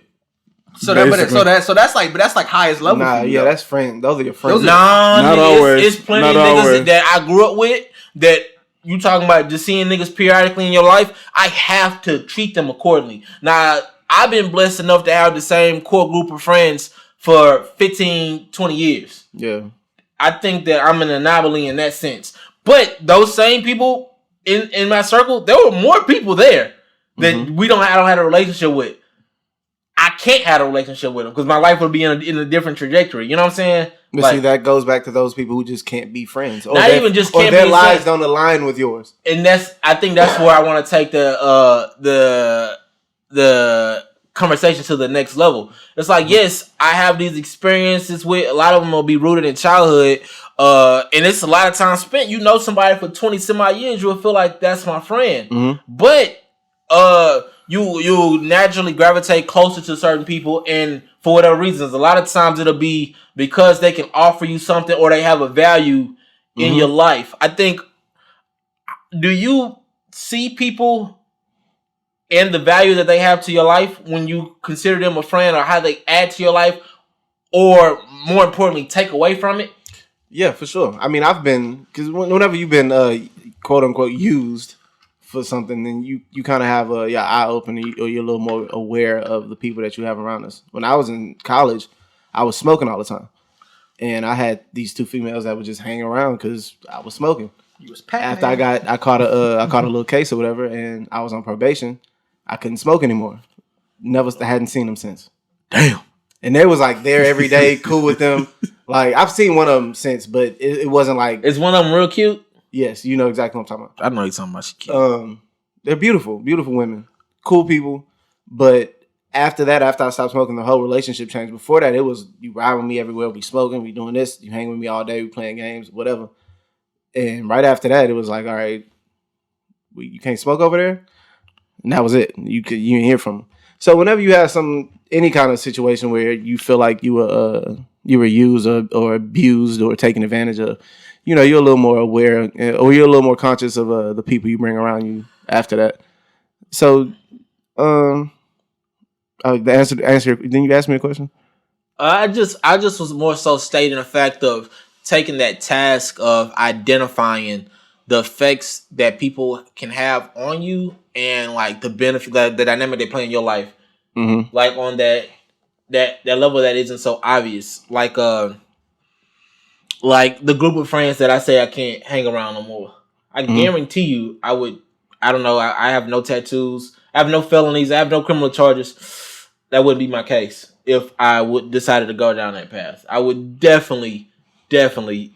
So that's like highest level. Nah, for you, that's friend. Those are your friends. Not always. It's plenty of niggas that I grew up with that you talking about just seeing niggas periodically in your life. I have to treat them accordingly. Now, I've been blessed enough to have the same core group of friends for 15, 20 years. Yeah. I think that I'm an anomaly in that sense. But those same people in my circle, there were more people there that I don't have a relationship with. I can't have a relationship with them because my life would be in a different trajectory. You know what I'm saying? But see, that goes back to those people who just can't be friends, or their lives don't align with yours. And I think that's where I want to take the conversation to the next level. It's like, yes, I have these experiences with a lot of them will be rooted in childhood, and it's a lot of time spent. You know, somebody for 20 some odd years, you will feel like that's my friend, but you naturally gravitate closer to certain people, and for whatever reasons, a lot of times it'll be because they can offer you something or they have a value in your life. I think, do you see people and the value that they have to your life when you consider them a friend, or how they add to your life, or more importantly, take away from it? Yeah, for sure. I mean, I've been, because whenever you've been quote unquote used for something, then you kind of have your eye open, or you're a little more aware of the people that you have around us. When I was in college, I was smoking all the time, and I had these two females that would just hang around because I was smoking. You was packing. After I caught a little case or whatever, and I was on probation, I couldn't smoke anymore. Hadn't seen them since. Damn. And they was like there every day, cool with them. Like I've seen one of them since, but it wasn't like. Is one of them real cute? Yes, you know exactly what I'm talking about. I know you're talking about. She's cute. They're beautiful, beautiful women, cool people. But after that, after I stopped smoking, the whole relationship changed. Before that, it was you ride with me everywhere, we smoking, we doing this, you hang with me all day, we playing games, whatever. And right after that, it was like, all right, you can't smoke over there, and that was it. You didn't hear from them. So whenever you have any kind of situation where you feel like you were used or abused or taken advantage of, you're a little more aware, or you're a little more conscious of the people you bring around you after that. So, the answer. Didn't you ask me a question? I just was more so stating the fact of taking that task of identifying the effects that people can have on you and like the benefit, the dynamic they play in your life, like on that level that isn't so obvious, like the group of friends that I say I can't hang around no more. I guarantee you, I don't know. I have no tattoos. I have no felonies. I have no criminal charges. That wouldn't be my case if I would decided to go down that path. I would definitely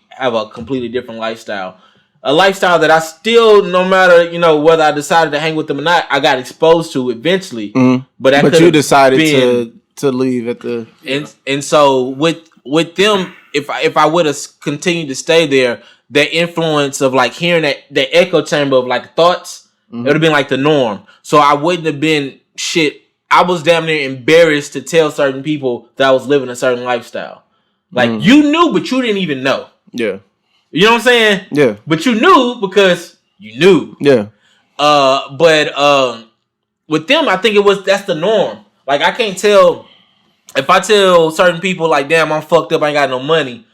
have a completely different lifestyle. A lifestyle that I still, no matter, whether I decided to hang with them or not, I got exposed to eventually. But you decided to leave at the... And so with them, if I would have continued to stay there, that influence of like hearing that echo chamber of like thoughts, it would have been like the norm. So I wouldn't have been shit. I was damn near embarrassed to tell certain people that I was living a certain lifestyle. Like you knew, but you didn't even know. Yeah. You know what I'm saying? Yeah. But you knew because you knew. Yeah. But with them, I think that's the norm. Like I can't tell if I tell certain people like, damn, I'm fucked up, I ain't got no money.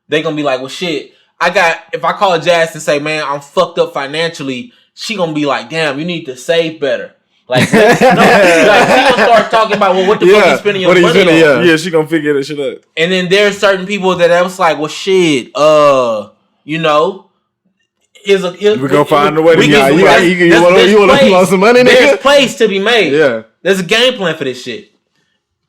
They gonna be like, well, shit. If I call Jazz and say, man, I'm fucked up financially, she gonna be like, damn, you need to save better. Like, no, like she gonna start talking about, well, what the fuck you spending your money on? Yeah, she gonna figure that shit out. And then there's certain people that was like, well, shit, you know, we gonna find a way to get you want some money, nigga? There's plays to be made. Yeah, there's a game plan for this shit.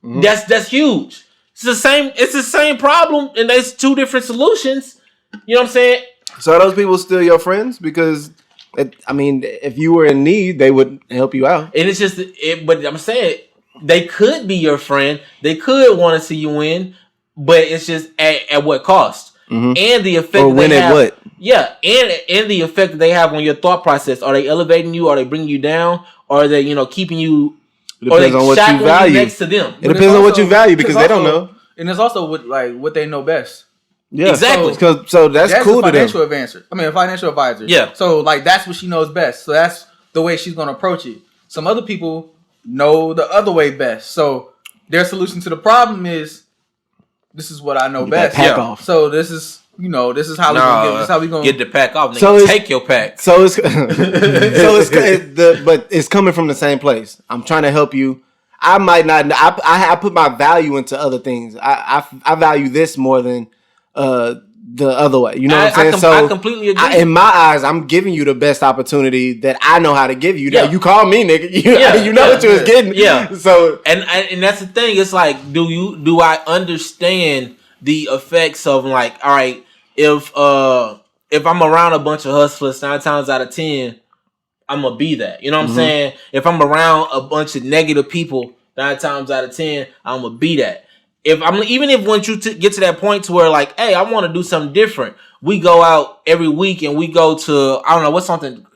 Mm-hmm. That's huge. It's the same problem, and there's two different solutions. You know what I'm saying? So are those people still your friends? Because if you were in need, they would help you out. And it's just, but I'm saying they could be your friend. They could want to see you win, but it's just at what cost? Mm-hmm. And the effect. Or win at what? Yeah, and the effect that they have on your thought process. Are they elevating you? Are they bringing you down? Or are they, keeping you? It depends on what you value. Next to them. It depends on what you value because they don't know. And it's also what they know best. Yeah, exactly. So that's cool to them. A financial advisor. Yeah. So that's what she knows best. So that's the way she's gonna approach it. Some other people know the other way best. So their solution to the problem is, this is what I know best. Pack off. So this is how we gonna get the pack off. Nigga. So take your pack. So it's but it's coming from the same place. I'm trying to help you. I might not. I put my value into other things. I value this more than the other way. You know what I'm saying? I completely agree. In my eyes, I'm giving you the best opportunity that I know how to give you. Yeah. You call me, nigga. You know what you was getting. Yeah. So and that's the thing. It's like, do I understand the effects of, like, all right, if I'm around a bunch of hustlers, 9 times out of 10, I'm gonna be that. You know what I'm saying? If I'm around a bunch of negative people, 9 times out of 10, I'm gonna be that. If once you get to that point to where, like, hey, I want to do something different. We go out every week and we go to, I don't know, what's something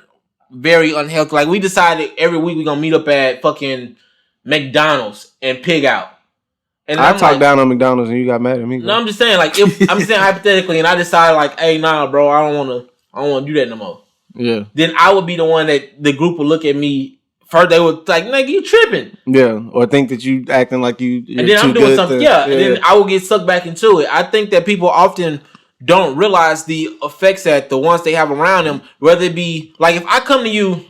very unhealthy. Like, we decided every week we're gonna meet up at fucking McDonald's and pig out. And I talked down on McDonald's and you got mad at me. No, I'm just saying, like, I'm saying hypothetically, and I decided, like, hey, nah, bro, I don't want to do that no more. Yeah. Then I would be the one that the group would look at me. First, they would like, nigga, you tripping. Yeah, or think that you acting like you're and then I'm doing something. And then I will get sucked back into it. I think that people often don't realize the effects that the ones they have around them, whether it be, like, if I come to you,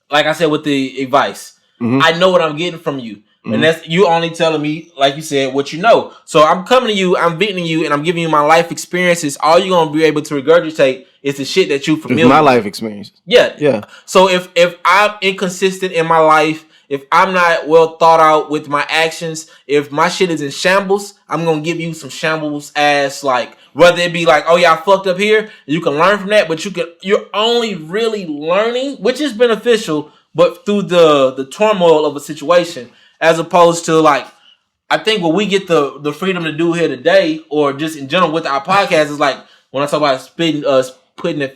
like I said, with the advice, I know what I'm getting from you. And that's you only telling me, like you said, what you know. So I'm coming to you, I'm venting you, and I'm giving you my life experiences. All you're going to be able to regurgitate is the shit that you familiar with. My life experiences. Yeah. So if I'm inconsistent in my life, if I'm not well thought out with my actions, if my shit is in shambles, I'm going to give you some shambles ass, like, whether it be like, oh yeah, I fucked up here, you can learn from that, but you're only really learning, which is beneficial, but through the turmoil of a situation. As opposed to, like, I think what we get the freedom to do here today, or just in general with our podcast, is like when I talk about putting the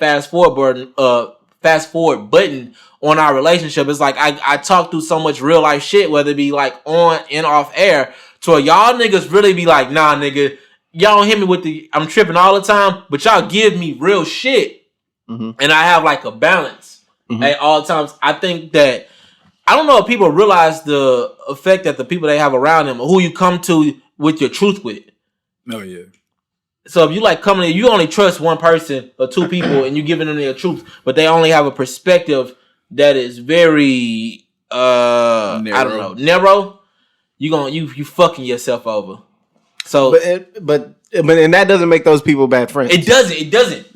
fast forward button on our relationship. It's like I talk through so much real life shit, whether it be like on and off air, to where y'all niggas really be like, nah, nigga, y'all don't hit me with I'm tripping all the time, but y'all give me real shit, and I have like a balance at all times. I think that. I don't know if people realize the effect that the people they have around them, or who you come to with your truth with. Oh, yeah. So if you like coming in, you only trust one person or two people and you giving them their truth, but they only have a perspective that is very, narrow. You fucking yourself over. So, but that doesn't make those people bad friends. It doesn't.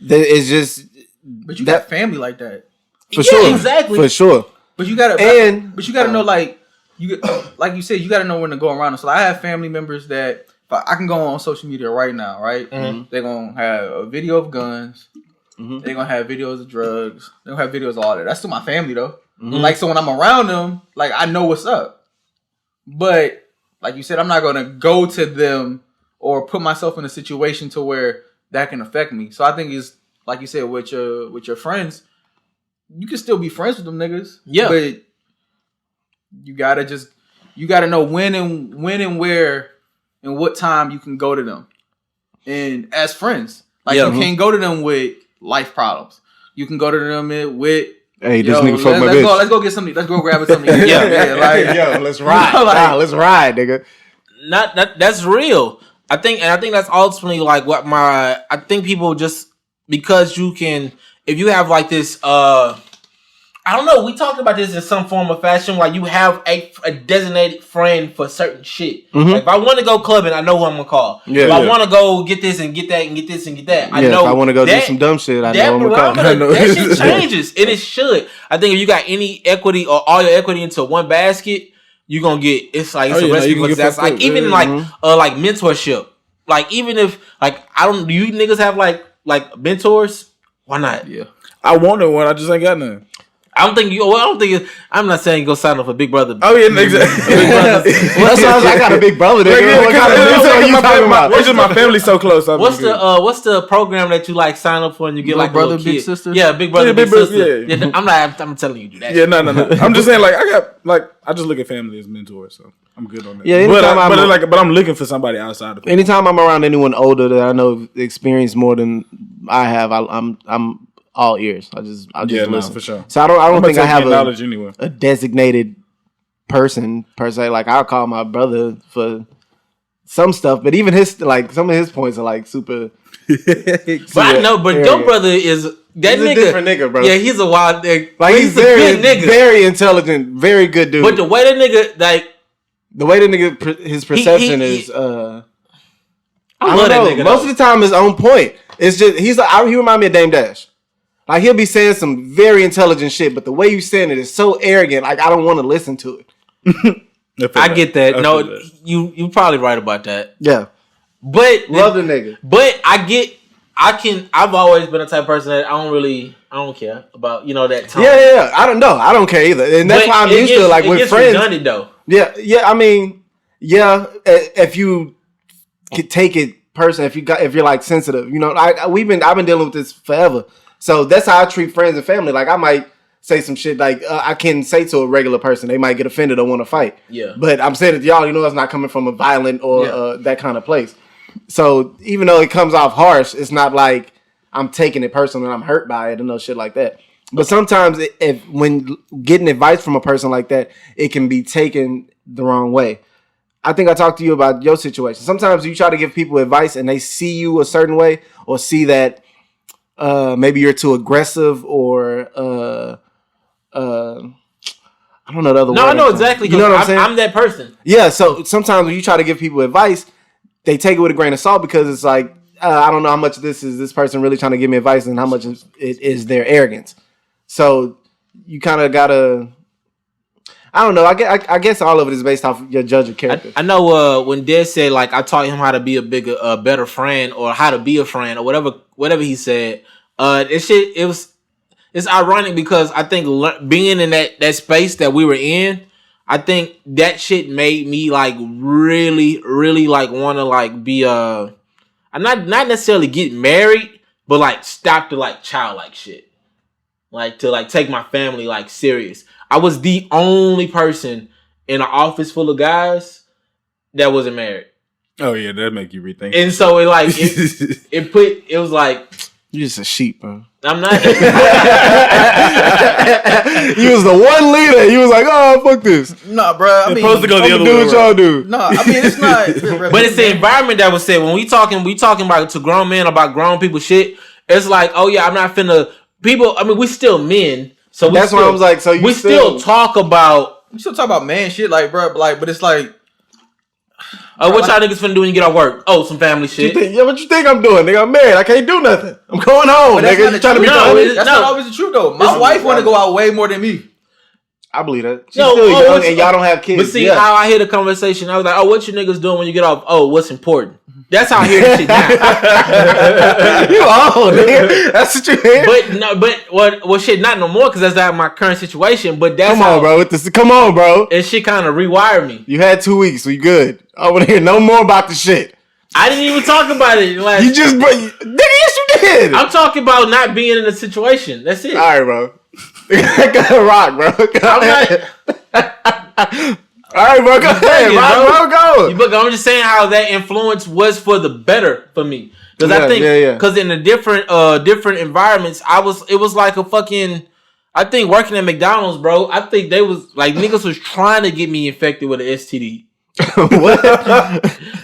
It's just. But you got family like that. For sure. Exactly. For sure. But you gotta know, like you said, you gotta know when to go around them. So I have family members that I can go on social media right now, right? They're gonna have a video of guns. They're gonna have videos of drugs. They're gonna have videos of all that. That's still my family though. Like, so when I'm around them, like, I know what's up. But like you said, I'm not gonna go to them or put myself in a situation to where that can affect me. So I think it's like you said, with your friends. You can still be friends with them niggas. Yeah. But you gotta know when and where and what time you can go to them. And as friends. Like, you can't go to them with life problems. You can go to them with Hey, this nigga fuck my bitch. Let's go get something. Let's go grab something. Yo, let's ride. Let's ride, nigga. That's real. I think that's ultimately like what I think people just because you can if you have like this I don't know. We talked about this in some form of fashion. Like you have a designated friend for certain shit. Mm-hmm. Like if I want to go clubbing, I know who I'm gonna call. Yeah, if I want to go get this and get that and get this and get that, I know. If I want to go do some dumb shit, I know who I'm gonna call. That shit changes, and it should. I think if you got any equity or all your equity into one basket, you're gonna get. It's like it's a recipe for disaster. Like even like mentorship. Like even if like do you niggas have like mentors? Why not? Yeah, I wanted one. I just ain't got none. I'm not saying go sign up for Big Brother. Oh yeah, exactly. Big Brother. Well, that's I got a big brother. What kind of mentor are you talking about? It's just my family so close. What's the program that you like sign up for and you get like brother, big sister? Yeah, Big Brother, Big Sister. Yeah. I'm telling you do that. Yeah, no. I'm just saying I just look at family as mentors, so I'm good on that. Yeah, but I'm looking for somebody outside of family. Anytime I'm around anyone older that I know experienced more than I have, I'm all ears. I just listen. For sure. So I don't think I have anyway. a designated person per se. Like I'll call my brother for some stuff, but even his some of his points are like super. But I know, your brother is that he's nigga. A different nigga, bro. Yeah, he's a wild nigga. Like he's very, very intelligent, very good dude. But the way that nigga his perception is. I love don't know. that nigga. Most of the time, is on point. It's just he remind me of Dame Dash. Like he'll be saying some very intelligent shit, but the way you saying it is so arrogant. Like I don't want to listen to it. I get that. No, you probably right about that. Yeah, but love the nigga. But I've always been the type of person that I don't care about that tone. Yeah. I don't know. I don't care either, and that's why I'm used to like with friends. Redundant, though. Yeah. I mean, if you could take it personally, if you're like sensitive, I've been dealing with this forever. So that's how I treat friends and family. Like I might say some shit like I can say to a regular person, they might get offended or want to fight. Yeah. But I'm saying it to y'all, it's not coming from a violent or that kind of place. So even though it comes off harsh, it's not like I'm taking it personal and I'm hurt by it and no shit like that. But sometimes when getting advice from a person like that, it can be taken the wrong way. I think I talked to you about your situation. Sometimes you try to give people advice and they see you a certain way or see that maybe you're too aggressive or I don't know the other word. No, I know exactly. You know what I'm saying? I'm that person. Yeah, so sometimes when you try to give people advice, they take it with a grain of salt because it's like, I don't know how much this person really trying to give me advice and how much it is their arrogance. So you kind of got to, I don't know. I guess all of it is based off your judge of character. I know when Dad said like I taught him how to be a better friend or how to be a friend or whatever he said. It's ironic because I think being in that space that we were in, I think that shit made me like really, really like want to like be not necessarily get married, but like stop the like childlike shit, like to like take my family like serious. I was the only person in an office full of guys that wasn't married. Oh yeah, that'd make you rethink. And so it like it was like you're just a sheep, bro. I'm not. You was the one leader. You was like, oh fuck this. Nah, bro. I mean, supposed to go the other way. Do what y'all do. No, I mean it's not. But it's the environment that was said when we talking about to grown men about grown people shit. It's like, oh yeah, I'm not finna people. I mean, we still men. So that's why I was like, so we still talk about man shit, like, bro, like, but it's like, what y'all niggas finna do when you get off work? Oh, some family shit. What you think I'm doing, nigga? I'm married. I can't do nothing. I'm going home, nigga. You trying to be that's not always the truth, though. My wife want to go out way more than me. I believe that. She's still young and y'all don't have kids. But see how I hear the conversation, I was like, oh, what you niggas doing when you get off? Oh, what's important? That's how I hear this shit now. You old, nigga. That's what you hear. But shit, not no more because that's not my current situation. But that's Come on, bro. And shit kind of rewired me. You had 2 weeks, so you good. I want to hear no more about the shit. I didn't even talk about it. Like, you just, nigga, yes, you did. I'm talking about not being in a situation. That's it. All right, bro. I gotta rock, bro. All right, bro. Go ahead, bro. Go. I'm just saying how that influence was for the better for me. Because I think, because in the different environments, it was like a fucking. I think working at McDonald's, bro. I think they was like niggas was trying to get me infected with an STD. What?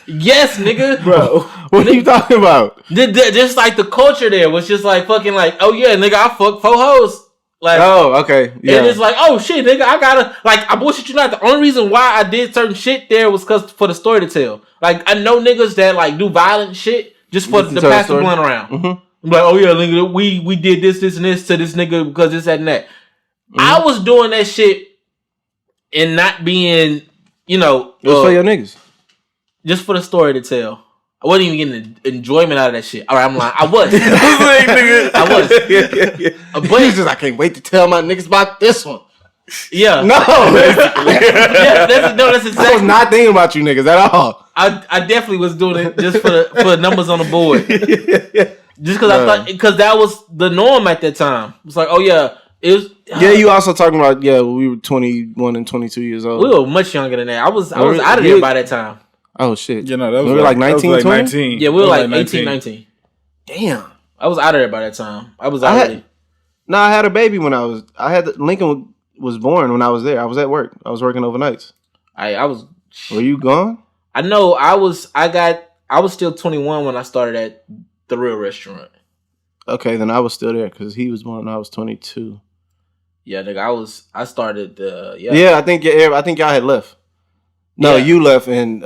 Yes, nigga. Bro, what are you talking about? Just like the culture there was just like fucking like, oh yeah, nigga, I fuck 4 hoes. Like, oh, okay. Yeah. And it's like, oh shit, nigga, I gotta like I bullshit you not. The only reason why I did certain shit there was cause for the story to tell. Like I know niggas that like do violent shit just for the pass the blunt around. Mm-hmm. I'm like, oh yeah, nigga, we did this and this to this nigga because this, that, and that. Mm-hmm. I was doing that shit and not being, you know, it was for your niggas. Just for the story to tell. I wasn't even getting the enjoyment out of that shit. All right, I'm lying. I was. I was. Yeah. But he's just, I can't wait to tell my niggas about this one. Yeah. No. Yeah, that's exactly. I was not thinking about you niggas at all. I definitely was doing it just for the numbers on the board. Just because I thought, because that was the norm at that time. It's like, oh yeah, it was. Yeah, you also talking about we were 21 and 22 years old. We were much younger than that. I was out of there by that time. Oh shit! You know, that was we were like 19, 20? 19. Yeah, we were like 18, 19. Damn, I was out of there by that time. I was already. I had a baby when Lincoln was born when I was there. I was at work. I was working overnights. I was. Were you gone? I know. I was still 21 when I started at the real restaurant. Okay, then I was still there because he was born when I was 22. Yeah, nigga, I started. Yeah, I think y'all had left. No, you left and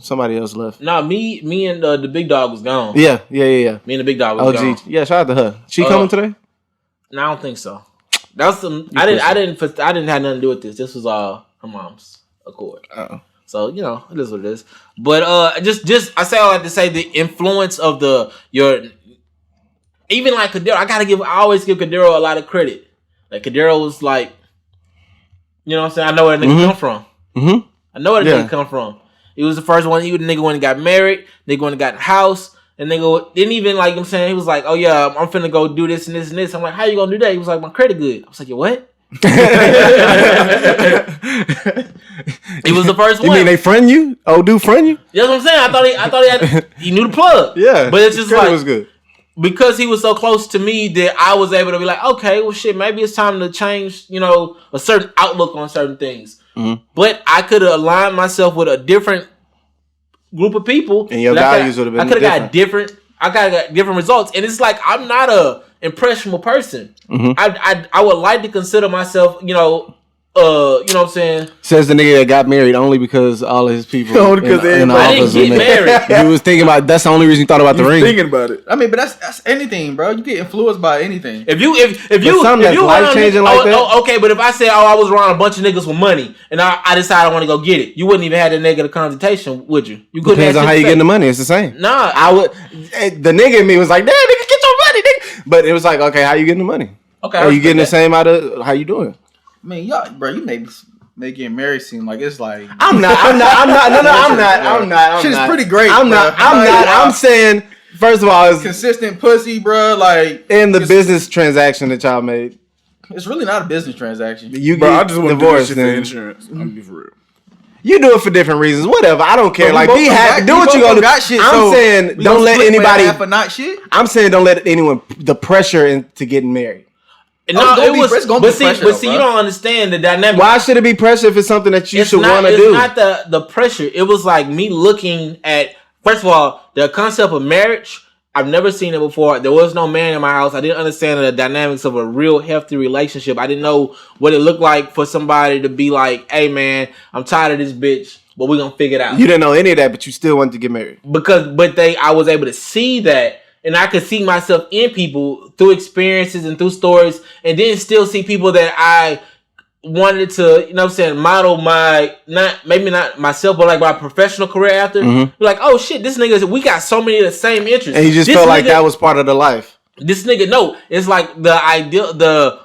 somebody else left. No, me and the big dog was gone. Yeah. Me and the big dog was gone. Yeah, shout out to her. She coming today? No, I don't think so. That was some. I didn't have nothing to do with this. This was all her mom's accord. Oh. So it is what it is. But just I say all that to say the influence of your even like Kadero. I always give Kadero a lot of credit. Like Kadero was like, you know what I'm saying. I know where the nigga come from. Mm-hmm. I know where the nigga come from. He was the first one. He was the nigga when he got married. Nigga when he got a house. And nigga didn't even like, I'm saying, he was like, oh yeah, I'm finna go do this and this and this. I'm like, how you gonna do that? He was like, my credit good. I was like, yo, what? He was the first one. You mean they friend you? Oh, dude friend you? That's what I'm saying. I thought he knew the plug. Yeah. But it's just credit like, was good. Because he was so close to me that I was able to be like, okay, well shit, maybe it's time to change, you know, a certain outlook on certain things. Mm-hmm. But I could have aligned myself with a different group of people, and your values would have been different. I got different results, and it's like I'm not a impressionable person. Mm-hmm. I would like to consider myself, you know what I'm saying. Says the nigga that got married only because all of his people. Only because I didn't get married. You was thinking about that's the only reason you thought about the ring. Thinking about it. I mean, but that's anything, bro. You get influenced by anything. If you life changing like that. Okay, but if I said, I was around a bunch of niggas with money and I decided I want to go get it, you wouldn't even have that negative connotation, would you? You couldn't. Depends on how you getting the money. It's the same. Nah, I would. The nigga in me was like, "Damn, nigga, get your money, nigga." But it was like, okay, how you getting the money? Okay, are you getting the same out of? How you doing? I mean, y'all, bro, you make getting married seem like it's like I'm not. Shit's pretty great. I'm not. I'm saying, first of all, it's consistent pussy, bro. Like in the business transaction that y'all made. It's really not a business transaction. You bro, get I just want divorced to do this shit for insurance. I'm gonna be for real. You do it for different reasons. Whatever. I don't care. Like, be happy. Do what you gonna do. I'm saying, don't let anybody. I'm saying, don't let anyone the pressure into getting married. No, it's gonna be pressure. But see, you don't understand the dynamic. Why should it be pressure if it's something that you should want to do? It's not the pressure. It was like me looking at, first of all, the concept of marriage. I've never seen it before. There was no man in my house. I didn't understand the dynamics of a real healthy relationship. I didn't know what it looked like for somebody to be like, hey man, I'm tired of this bitch, but we're gonna figure it out. You didn't know any of that, but you still wanted to get married. I was able to see that. And I could see myself in people through experiences and through stories, and then still see people that I wanted to, you know what I'm saying, model maybe not myself, but like my professional career after. Mm-hmm. Like, oh shit, this nigga, we got so many of the same interests. And you just felt like that was part of the life. This nigga, no, it's like the ideal,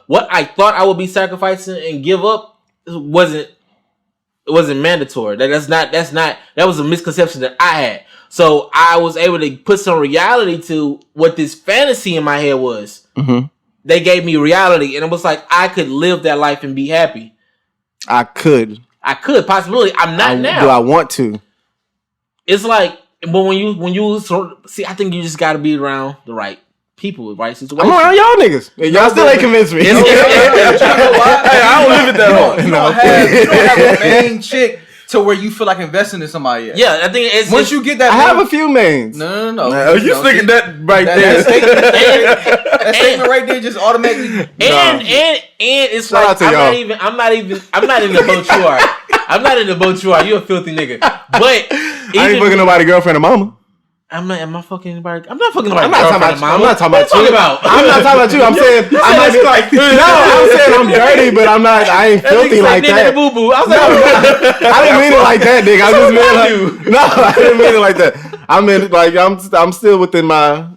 what I thought I would be sacrificing and give up wasn't mandatory. That was a misconception that I had. So I was able to put some reality to what this fantasy in my head was. Mm-hmm. They gave me reality, and it was like I could live that life and be happy. I could possibility. I'm not now. Do I want to? It's like, but when you see, I think you just got to be around the right people, right situations. I'm around y'all niggas. And y'all still ain't convinced me. Hey, I don't live it that hard. You don't have a main chick to where you feel like investing in somebody yet. Yeah, I think it's Once you get that, I have a few mains. No. You sticking that right there. That statement right there just automatically. And it's Shout out like to I'm y'all. not in the boat you are. I'm not in the boat you are. You a filthy nigga. But I ain't fucking nobody girlfriend or mama. Am I fucking anybody? I'm not fucking nobody. I'm not talking about you. I'm not talking about you. About? I'm not talking about you. I'm saying I'm saying I'm dirty, but I'm not. I ain't filthy like that. Boo boo. I was like, I didn't mean it like that, nigga. I just meant like no. I didn't mean it like that. I meant like I'm still within my.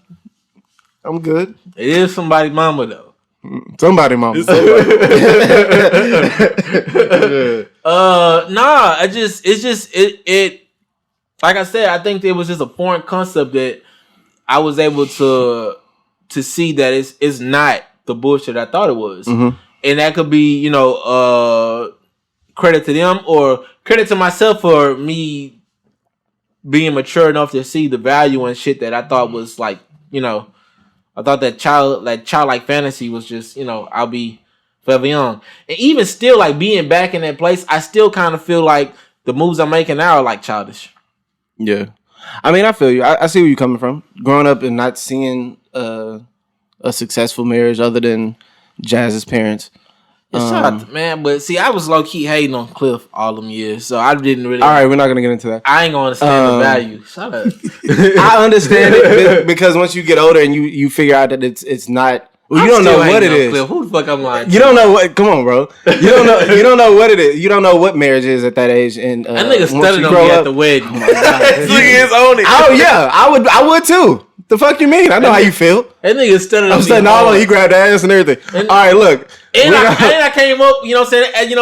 I'm good. it is somebody's mama though. Somebody, mama. Nah. It. Like I said, I think it was just a foreign concept that I was able to see that it's not the bullshit I thought it was, and that could be credit to them or credit to myself for me being mature enough to see the value in shit that I thought was like I thought that childlike fantasy was just I'll be forever young, and even still like being back in that place, I still kind of feel like the moves I'm making now are like childish. Yeah, I mean, I feel you. I see where you're coming from. Growing up and not seeing a successful marriage other than Jazz's parents. Shout out to, man, but see, I was low key hating on Cliff all them years, so I didn't really. All right, we're not gonna get into that. I ain't gonna understand the value. Shut up. I understand it because once you get older and you figure out that it's not. Well, you don't know what it is. Cliff. Who the fuck I'm lying to? You don't know what. Come on, bro. You don't know. You don't know what it is. You don't know what marriage is at that age. And that nigga studied on me at the wedding. Oh my god. Oh yeah, I would too. The fuck you mean? I know how you feel. That nigga studied on me. I'm saying all on. He grabbed the ass and everything. All right, look. And I came up. You know what I'm saying? And,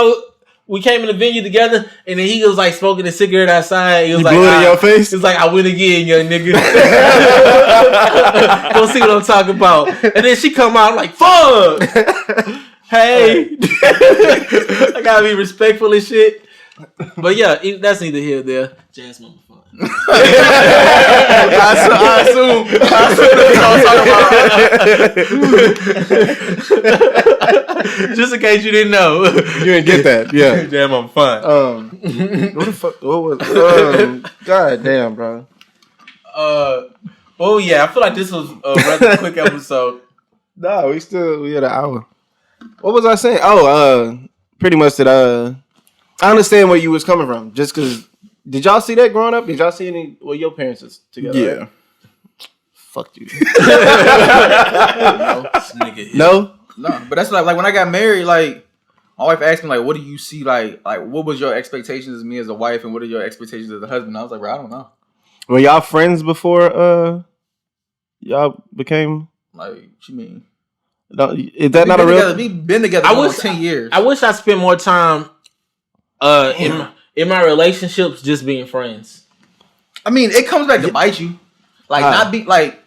we came in the venue together, and then he was like smoking a cigarette outside. He was like, blew it in your face? He was like, I win again, young nigga. Don't see what I'm talking about. And then she come out, I'm like, fuck. Hey. I gotta be respectful and shit. But yeah, that's neither here nor there. Jazz mama fun. I assume that's what I'm talking about. Just in case you didn't know. You didn't get that. Yeah. Jam mama fun. What the fuck? What was? God damn, bro. Oh yeah, I feel like this was a rather quick episode. Nah, we had an hour. What was I saying? Oh, pretty much that. I understand where you was coming from. Just because, did y'all see that growing up? Did y'all see any? Well, your parents is together. Yeah. Right? Fuck you. No, but that's like when I got married, like my wife asked me like, "What do you see like what was your expectations of me as a wife, and what are your expectations as a husband?" I was like, "Bro, I don't know." Were y'all friends before? Y'all became like, what you mean? No, is that not a real? We've been together for 10 years. I wish I spent more time in my relationships just being friends. I mean, it comes back to bite you. Like not be like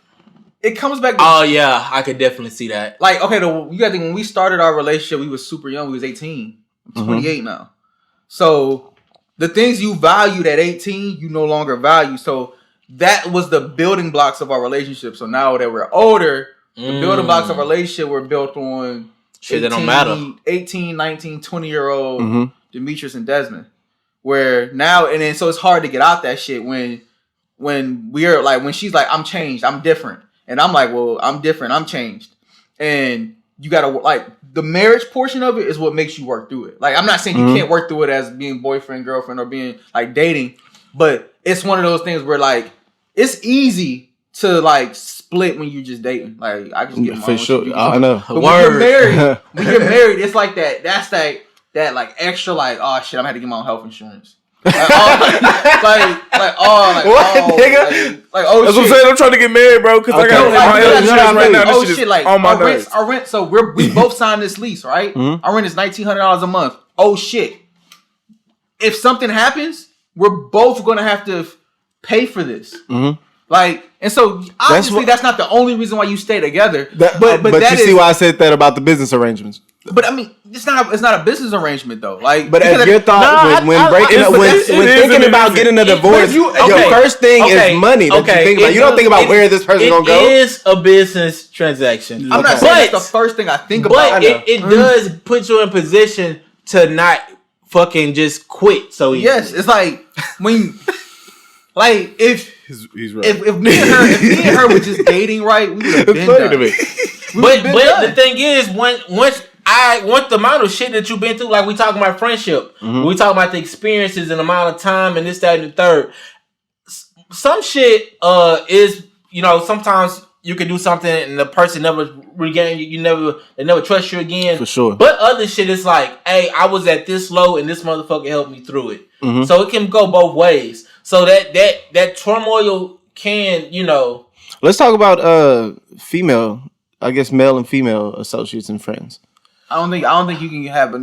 it comes back to, oh yeah, I could definitely see that. Like, okay, you gotta think when we started our relationship, we was super young, we was 18. I'm 28 now. So the things you valued at 18, you no longer value. So that was the building blocks of our relationship. So now that we're older, the building blocks of our relationship were built on shit that don't matter. 18, 19, 20-year-old Demetrius and Desmond. Where now, and then so it's hard to get out that shit when we're like, when she's like, I'm changed, I'm different. And I'm like, well, I'm different, I'm changed. And you gotta, like, the marriage portion of it is what makes you work through it. Like, I'm not saying you can't work through it as being boyfriend, girlfriend, or being like dating, but it's one of those things where like, it's easy to like split when you're just dating. Like, I just get my for own sure. shit. I know. But when you're married, it's like that. That's that like extra like, oh shit, I'm gonna have to get my own health insurance. Like, what, nigga? Like, oh, that's shit. what I'm saying. I'm trying to get married, bro, because I got my health insurance right now. This shit is like on my nerves. Our rent. So we both signed this lease, right? Our rent is $1,900 a month. Oh shit! If something happens, we're both gonna have to pay for this. Like Like, and so obviously that's not the only reason why you stay together. But that you see why I said that about the business arrangements. But I mean, it's not a business arrangement though. Like, but as your thought when thinking about getting a divorce, your first thing is money that you think about. You don't think about where this person gonna go. It is a business transaction. I'm not saying it's the first thing I think about. But it does put you in position to not fucking just quit so easy. Yes, it's like when, like if he's right. If me and her were just dating right, we would have been done. But the thing is, once the amount of shit that you've been through, like we talking about friendship, we talking about the experiences and the amount of time and this, that, and the third. Some shit is, sometimes you can do something and the person never regain you. They never trust you again. For sure. But other shit is like, hey, I was at this low and this motherfucker helped me through it. So it can go both ways. So that turmoil can, Let's talk about female. I guess male and female associates and friends. I don't think you can have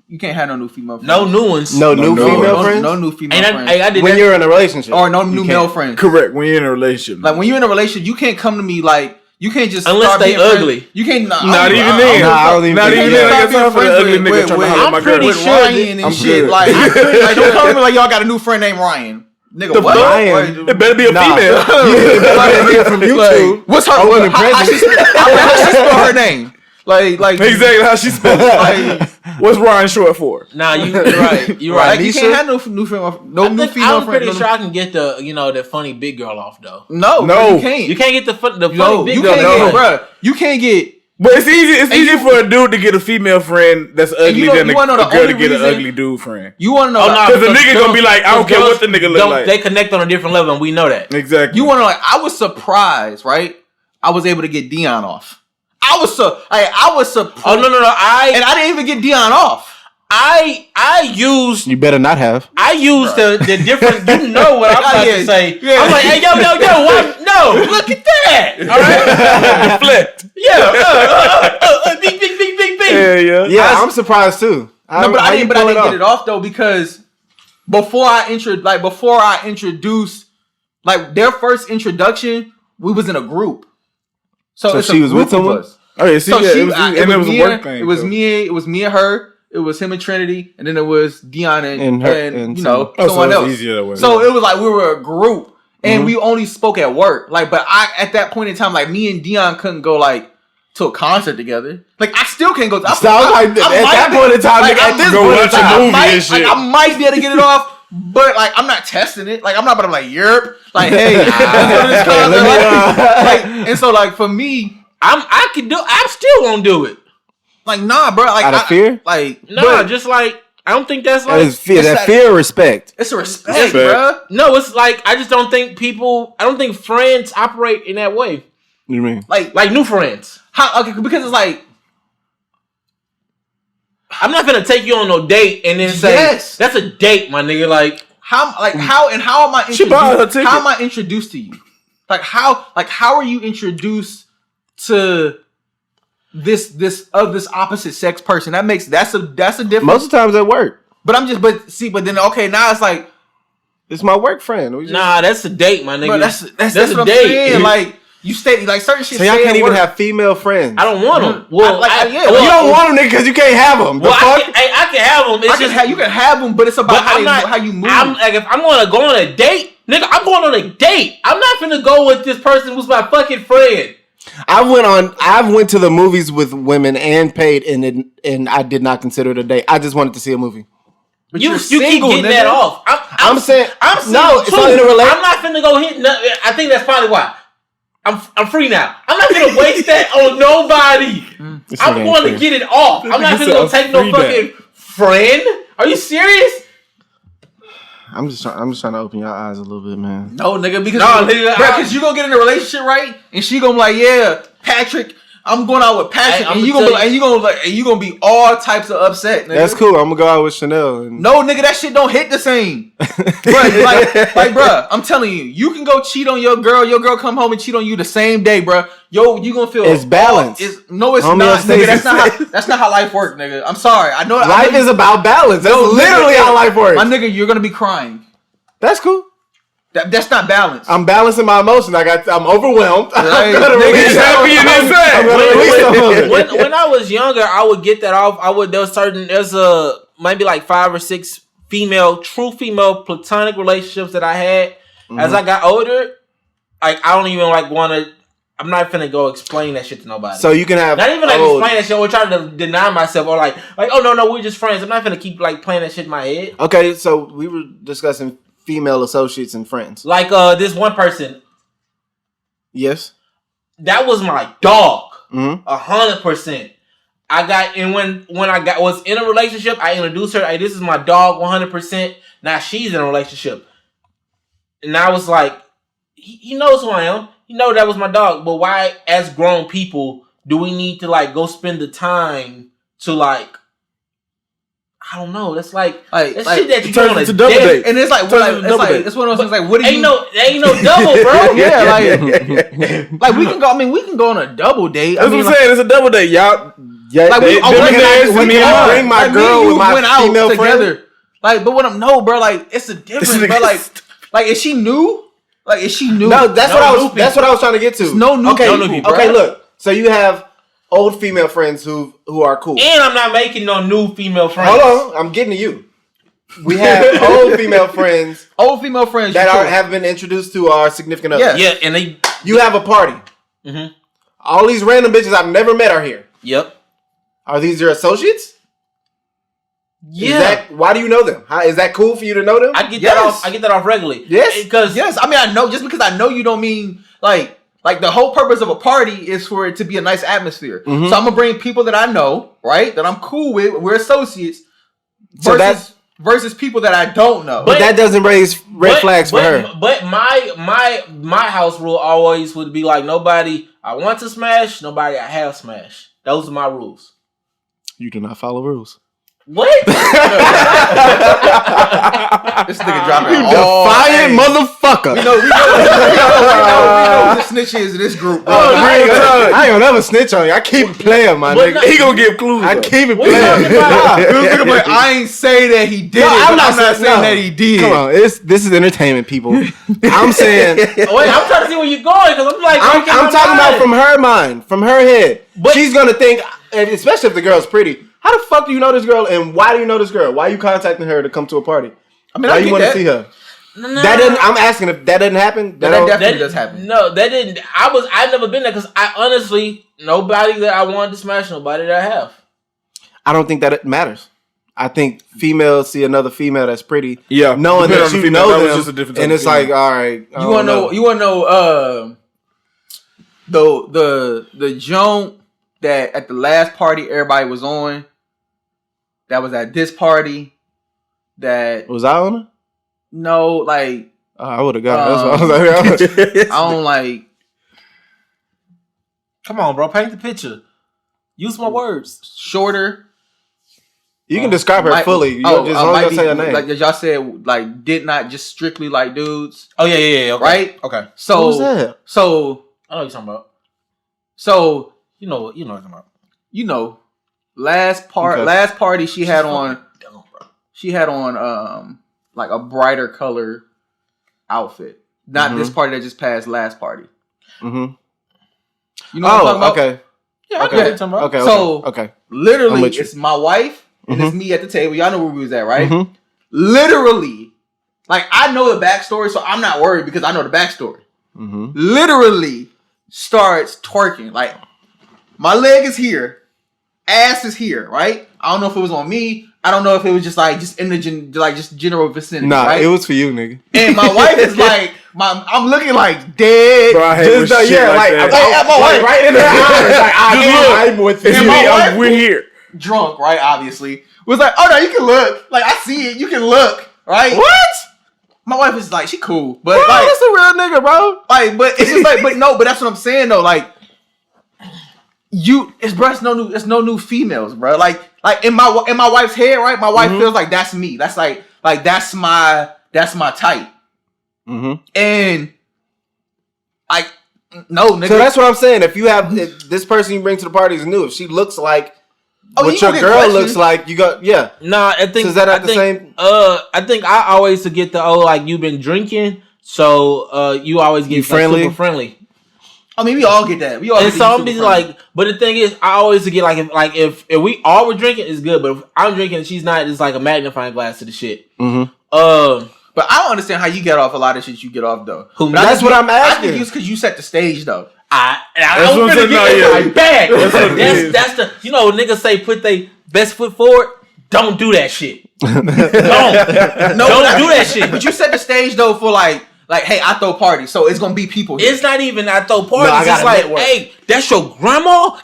you can't have no new female friends. No new ones. No new female friends? No new female friends. When you're in a relationship. Or no new male friends. Correct. When you're in a relationship. Like when you're in a relationship, you can't come to me like, you can't just unless they ugly. You can't not even then. I don't even I got time for the ugly nigga trying to holler at my girl. With Ryan and shit. Like don't come to me like y'all got a new friend named Ryan. Nigga, what? Ryan. It better be a female. It better be from YouTube. What's her? How she spell her name? Like exactly how she spelled it. What's Ryan short for? Nah, you're right. You're right. Like, you can't have no new female friend. I'm pretty sure I can get the that funny big girl off though. No, you can't. You can't get the funny big girl. Bro, you can't get. But it's easy. It's easy for a dude to get a female friend that's ugly than a girl to get an ugly dude friend. You want to know? Because the nigga gonna be like, I don't care what the nigga look like. They connect on a different level, and we know that. Exactly. You want to know? Like, I was surprised, right? I was able to get Dion off. I was surprised. Oh no! I didn't even get Dion off. I used. You better not have. I used the different. You know what I'm about to say. Yeah. I'm like, hey, yo, what? No, look at that. All right, deflect. Yeah, big. Yeah, I'm surprised too. But I didn't get it off though because before I introduced, like their first introduction, we was in a group. So it's she was with someone. Us. Oh yeah, it was a work thing. It was me and her. It was him and Trinity, and then it was Dion and someone else. So it was like we were a group, and we only spoke at work. Like, but at that point in time, like me and Dion couldn't go like to a concert together. Like I still can't go. At that point in time, I might be able to get it off. But like I'm not testing it. Like I'm not about to like yerp. Like hey, let's go to this concert. And so like for me, I still won't do it. Like nah, bro. Like out of fear. Like nah, just like I don't think that's like fear or respect. It's a respect, bro. No, it's like I just don't think I don't think friends operate in that way. What do you mean? Like new friends. Okay, because it's like. I'm not gonna take you on no date and then say that's a date, my nigga. Like how am I introduced? How am I introduced to you? Like how are you introduced to this opposite sex person? That's a difference. Most of the times at work. But then okay, now it's like it's my work friend. Nah, that's a date, my nigga. Bro, that's what I'm date. Saying. Like you stay like certain shit. So y'all can't even have female friends. I don't want them. Well, you don't want them because you can't have them. Well, I can have them. You can have them, but it's about how you move. If I'm gonna go on a date, nigga, I'm going on a date. I'm not gonna go with this person who's my fucking friend. I went to the movies with women and paid, and I did not consider it a date. I just wanted to see a movie. But you keep getting that off. I'm saying I'm no. It's not in a relationship. I'm not finna go hit. I think that's probably why. I'm free now. I'm not gonna waste that on nobody. I'm going to get it off. I'm not gonna go take no fucking friend. Are you serious? I'm just trying to open your eyes a little bit, man. No, nigga, because you gonna get in a relationship, right? And she gonna be like, yeah, Patrick, I'm going out with Patrick, and you gonna be all types of upset. Nigga. That's cool. I'm gonna go out with Chanel. No, nigga, that shit don't hit the same. Bro, I'm telling you, you can go cheat on your girl come home and cheat on you the same day, bro. Yo, you gonna feel it's balance. It's not, nigga. That's not how life works, nigga. I'm sorry. I know life is about balance. That's literally how life works. My nigga, you're gonna be crying. That's cool. That's not balance. I'm balancing my emotions. I'm overwhelmed. Like, I'm gonna release happy in his bed. I'm gonna release some of it. when I was younger, I would get that off. There's maybe like 5 or 6 true female platonic relationships that I had. As I got older, like I don't even like want to. I'm not finna go explain that shit to nobody. So you can have not even like explain that shit or try to deny myself or like oh no we're just friends. I'm not finna keep like playing that shit in my head. Okay, so we were discussing female associates and friends. Like this one person. Yes. That was my dog. 100%. I got and when I was in a relationship, I introduced her. Hey, this is my dog 100%. Now she's in a relationship. And I was like, he knows who I am. He know that was my dog. But why, as grown people, do we need to like go spend the time to like? I don't know. That's like shit that you do on a date. And it's like, it's one of those things. Like, what do you? Ain't no double, bro. Yeah, like we can go. I mean, we can go on a double date. That's what I'm saying. It's a double date, y'all. Yeah, like we can bring my girl with my female together. friend. Like, but bro, like it's a difference, bro. Like is she new? Like is she new? No, that's what I was trying to get to. There's no new people. Okay, look. So you have old female friends who are cool. And I'm not making no new female friends. Hold on, I'm getting to you. We have old female friends that have been introduced to our significant others. Yeah, and you have a party. Mm-hmm. All these random bitches I've never met are here. Yep. Are these your associates? Yeah. Why do you know them? Is that cool for you to know them? I get that off regularly. Yes. Yes. I mean, I know. Just because I know you don't mean like the whole purpose of a party is for it to be a nice atmosphere. Mm-hmm. So I'm gonna bring people that I know, right? That I'm cool with. We're associates. Versus people that I don't know. But that doesn't raise red flags for her. But my house rule always would be like nobody I want to smash, nobody I have smashed. Those are my rules. You do not follow rules. What? This nigga dropping you defiant motherfucker. We know who the snitch is in this group. Bro. I ain't gonna never snitch on you. I keep it playing, my nigga. He gonna give clues. I keep it playing. I ain't say that he did it. I'm not saying that he did. Come on, this is entertainment, people. I'm saying. Wait, I'm trying to see where you're going because I'm like. I'm talking about from her mind, from her head. But she's gonna think, especially if the girl's pretty. How the fuck do you know this girl, and why do you know this girl? Why are you contacting her to come to a party? I mean, why you want to see her? No. That doesn't. I'm asking if that doesn't happen. That definitely does happen. No, that didn't. I've never been there because I honestly nobody that I wanted to smash, nobody that I have. I don't think that it matters. I think females see another female that's pretty. Yeah, knowing that you know them, just a different and it's like, all right. You want to know? The joint that at the last party everybody was on. That was at this party. That was I on it? No, like I would have got it. That's what I was like. I don't like. Come on, bro. Paint the picture. Use my words. Shorter. You can describe her fully. You just don't say her name. Like y'all said, like did not just strictly like dudes. Oh yeah. Okay. Right. Okay. So who's that? So I know what you're talking about. So you know what I'm talking about. You know. Last party she had on like a brighter color outfit. Not this party that just passed last party. Mm-hmm. You know what I'm talking about? Okay. Yeah, okay. Okay. So okay. Literally it's my wife and it's me at the table. Y'all know where we was at, right? Mm-hmm. Literally, like I know the backstory, so I'm not worried because I know the backstory. Mm-hmm. Literally starts twerking. Like my leg is here. Ass is here, right? I don't know if it was on me. I don't know if it was just in the just general vicinity. Nah, right? It was for you, nigga. And my wife is like, I'm looking like dead. Bro, I hate just shit like that. My wife right in her eyes. Like, I'm with you. We're here. Drunk, right? Obviously, was like, oh no, you can look. Like I see it. You can look, right? What? My wife is like, she cool, but bro, like, that's a real nigga, bro. Like, but it's just like, but that's what I'm saying though. Like. It's no new females, bro. Like in my wife's head, right? My wife feels like that's me. That's like that's my type. Mm-hmm. And like no, nigga. So that's what I'm saying. If this person you bring to the party is new, if she looks like what your girl looks like, you got Nah, I think so is that the same? I think I always forget the like you've been drinking, So you always get friendly? Super friendly. I mean, we all get that. We all. And some be like, but the thing is, I always get if we all were drinking, it's good. But if I'm drinking and she's not, it's like a magnifying glass to the shit. Mm-hmm. But I don't understand how you get off a lot of shit you get off though. That's what I'm asking. I think it's because you set the stage though. I was gonna get my bag. That's the niggas say put their best foot forward. Don't do that shit. Don't do that shit. But you set the stage though for like, hey, I throw parties, so it's gonna be people here. It's not even I throw parties. No, it's like, hey, that's your grandma.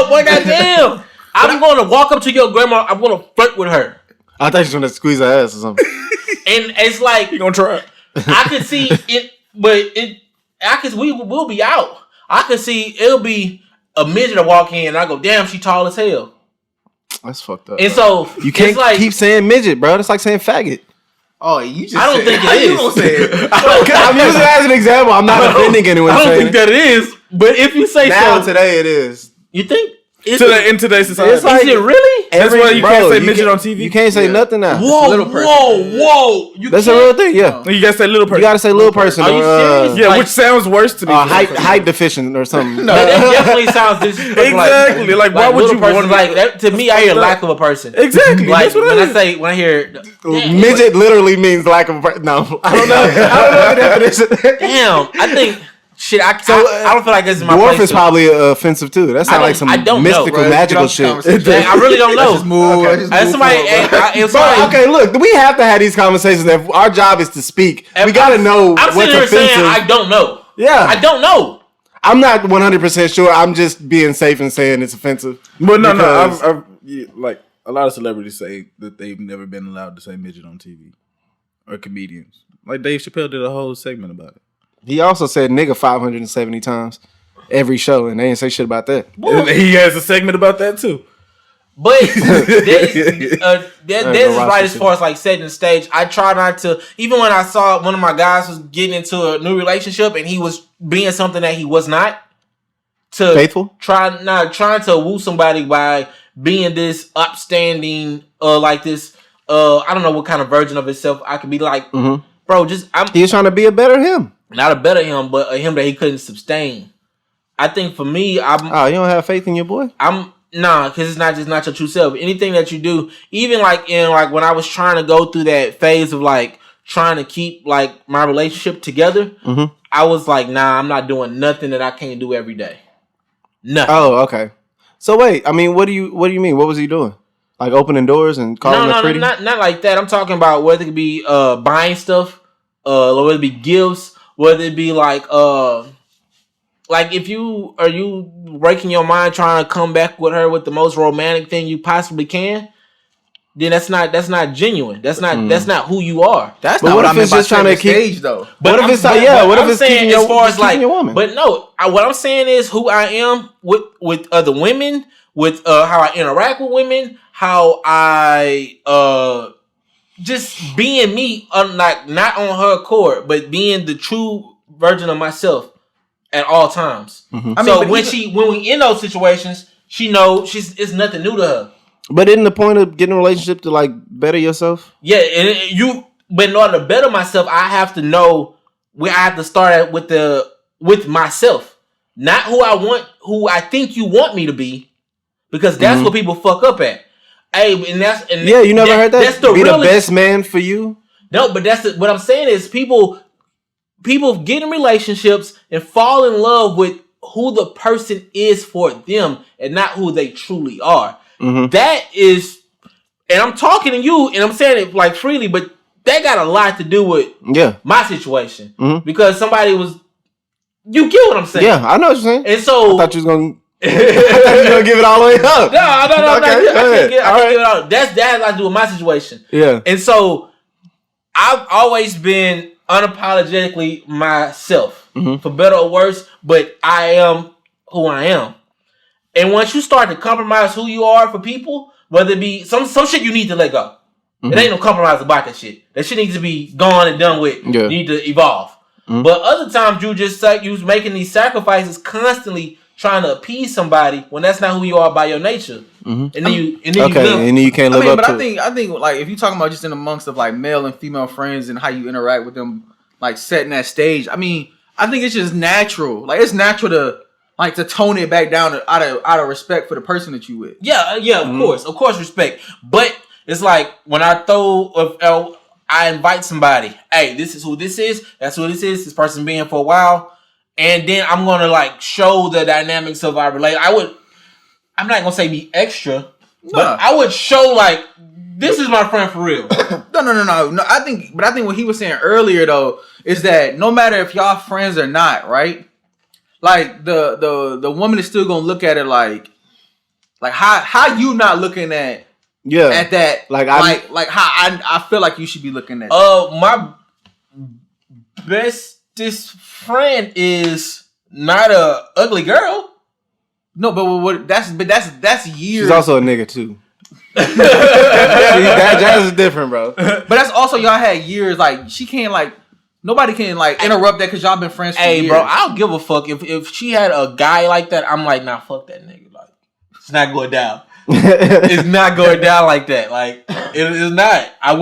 Boy, goddamn. I'm gonna walk up to your grandma. I'm gonna flirt with her. I thought you was gonna squeeze her ass or something. And it's like You gonna try? I could see it, but we'll be out. I could see it'll be a midget to walk in, and I go, damn, she tall as hell. That's fucked up. And so you can't keep saying midget, bro. That's like saying faggot. Oh, you just. I don't think it is. You gonna say it? I'm using it as an example. I'm not offending anyone. I don't think that it is. But if you say now so, today it is. you think In today's society, It's like- is it really? that's why you can't say midget on TV. You can't say nothing now. Whoa! That's a real thing. Yeah, You gotta say little person. you gotta say little person. Are you serious? Yeah, Like- which sounds worse to me. height deficient or something. That definitely sounds disrespectful. Exactly. Like, why would little you person, want to- like that, to me? I hear lack of a person. Exactly. Like That's what when it I is. say when I hear Midget literally means lack of. No, I don't know. I don't know the definition. damn, I think shit. I don't feel like this is my Dwarf place. is probably offensive too. That sounds like some I don't know, mystical, bro. magical shit. I really don't know. Just move. Okay. Just If move somebody, forward, bro. if Bro, somebody, okay, look, we have to have these conversations. If our job is to speak, we gotta know I'm what's sitting here offensive. saying I don't know. Yeah, I don't know. I'm not 100% sure. I'm just being safe and saying it's offensive. But no, Because- I've like a lot of celebrities say that they've never been allowed to say midget on TV or comedians. Like Dave Chappelle did a whole segment about it. He also said nigga 570 times every show, and they didn't say shit about that. And he has a segment about that too. But that is right as shit. far as like setting the stage. I try not to, even when I saw one of my guys was getting into a new relationship and he was being something that he was not. To Faithful? trying to woo somebody by being this upstanding, like this. I don't know what kind of version of himself I could be like, bro. He was trying to be a better him. Not a better him, but a him that he couldn't sustain. I think for me, Oh, you don't have faith in your boy? because it's not your true self. Anything that you do, even like when I was trying to go through that phase of like trying to keep like my relationship together, I was like, nah, I'm not doing nothing that I can't do every day. Nothing. Oh, okay. So wait, I mean, what do you mean? What was he doing? Like opening doors and calling her pretty? No, not like that. I'm talking about whether it could be buying stuff, whether it be gifts, whether it be like if you breaking your mind trying to come back with her with the most romantic thing you possibly can, then that's not genuine. That's not who you are. That's But not what what I if meant it's by just trying to setting the keep- stage though. What if it's like, but what if I'm it's saying keeping as far as keeping your woman? But no, what I'm saying is who I am with other women, with how I interact with women, how I just being me, like not on her accord, but being the true version of myself at all times. I So mean, when we in those situations, she knows it's nothing new to her. But isn't the point of getting a relationship to like better yourself? Yeah, but in order to better myself, I have to know where I have to start at with myself, not who I think you want me to be, because that's what people fuck up at. Hey, Yeah, you never heard that? That's the Be the realest- best man for you? No, but what I'm saying is people get in relationships and fall in love with who the person is for them and not who they truly are. That is, and I'm talking to you and I'm saying it like freely, but that got a lot to do with my situation because somebody was. You get what I'm saying? Yeah, I know what you're saying. And so I thought you was gonna. I thought you were gonna give it all the way up. No, Okay, I go ahead. can't give it all. That has a lot to do with my situation. Yeah. And so I've always been unapologetically myself, for better or worse, but I am who I am. And once you start to compromise who you are for people, whether it be some shit you need to let go. It ain't no compromise about that shit. That shit needs to be gone and done with. Yeah. You need to evolve. But other times you just you was making these sacrifices constantly trying to appease somebody when that's not who you are by your nature. and then you Okay, live. and then you can't live up but to I think like if you're talking about just in amongst of like male and female friends and how you interact with them, like setting that stage. I mean, I think it's just natural. Like it's natural to tone it back down out of respect for the person that you with. Yeah, of course, respect. But it's like when I I invite somebody. Hey, this is who this is. That's who this is. This person been here for a while, and then I'm gonna like show the dynamics of our relationship. I'm not gonna say be extra, but I would show like this is my friend for real. No. I think what he was saying earlier though is that no matter if y'all friends or not, right? Like the woman is still gonna look at it like how you not looking at that like how I feel like you should be looking at. My bestest friend is not a ugly girl. No, but that's years. She's also a nigga too. Jazz is different, bro. But that's also y'all had years. Like she can't like nobody can like interrupt that because y'all been friends for years. Hey, bro, I don't give a fuck if she had a guy like that. I'm like, nah, fuck that nigga. Like, it's not going down. It's not going down like that. Like, it is not. I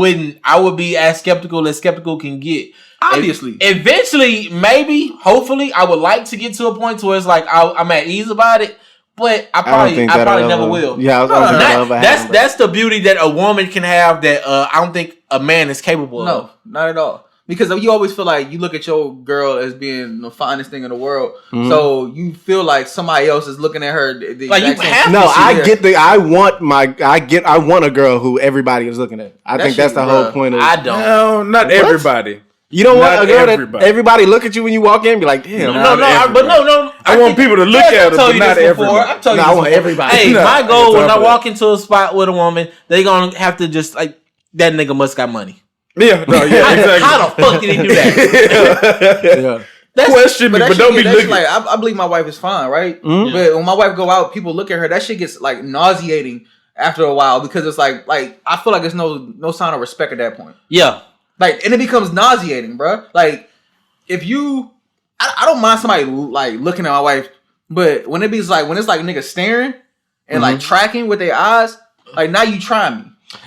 would be as skeptical can get. Obviously. Eventually, maybe, hopefully, I would like to get to a point where it's like I'm at ease about it. But I probably never will. Yeah, that's the beauty that a woman can have that I don't think a man is capable of. No, not at all. Because you always feel like you look at your girl as being the finest thing in the world, so you feel like somebody else is looking at her. Like you have no, I want a girl who everybody is looking at. I think that's the whole point of. I don't. No, not everybody. You don't want Not a girl everybody. that everybody look at you when you walk in and be like, damn. No. I want people to look at her, but not everybody. I've told you I this want before. everybody. Hey, No, my goal when I exactly. walk into a spot with a woman, they gonna have to just like that nigga must got money. Yeah, no, yeah, exactly. How the fuck did he do that? Yeah. That's Question me, that but shit don't be get- that shit, looking. like I believe my wife is fine, right? But when my wife go out, people look at her. That shit gets like nauseating after a while because it's like I feel like it's no sign of respect at that point. Yeah. Like, and it becomes nauseating, bro. Like, if you, I don't mind somebody like looking at my wife, but when it's like niggas staring and like tracking with their eyes, like now you trying me.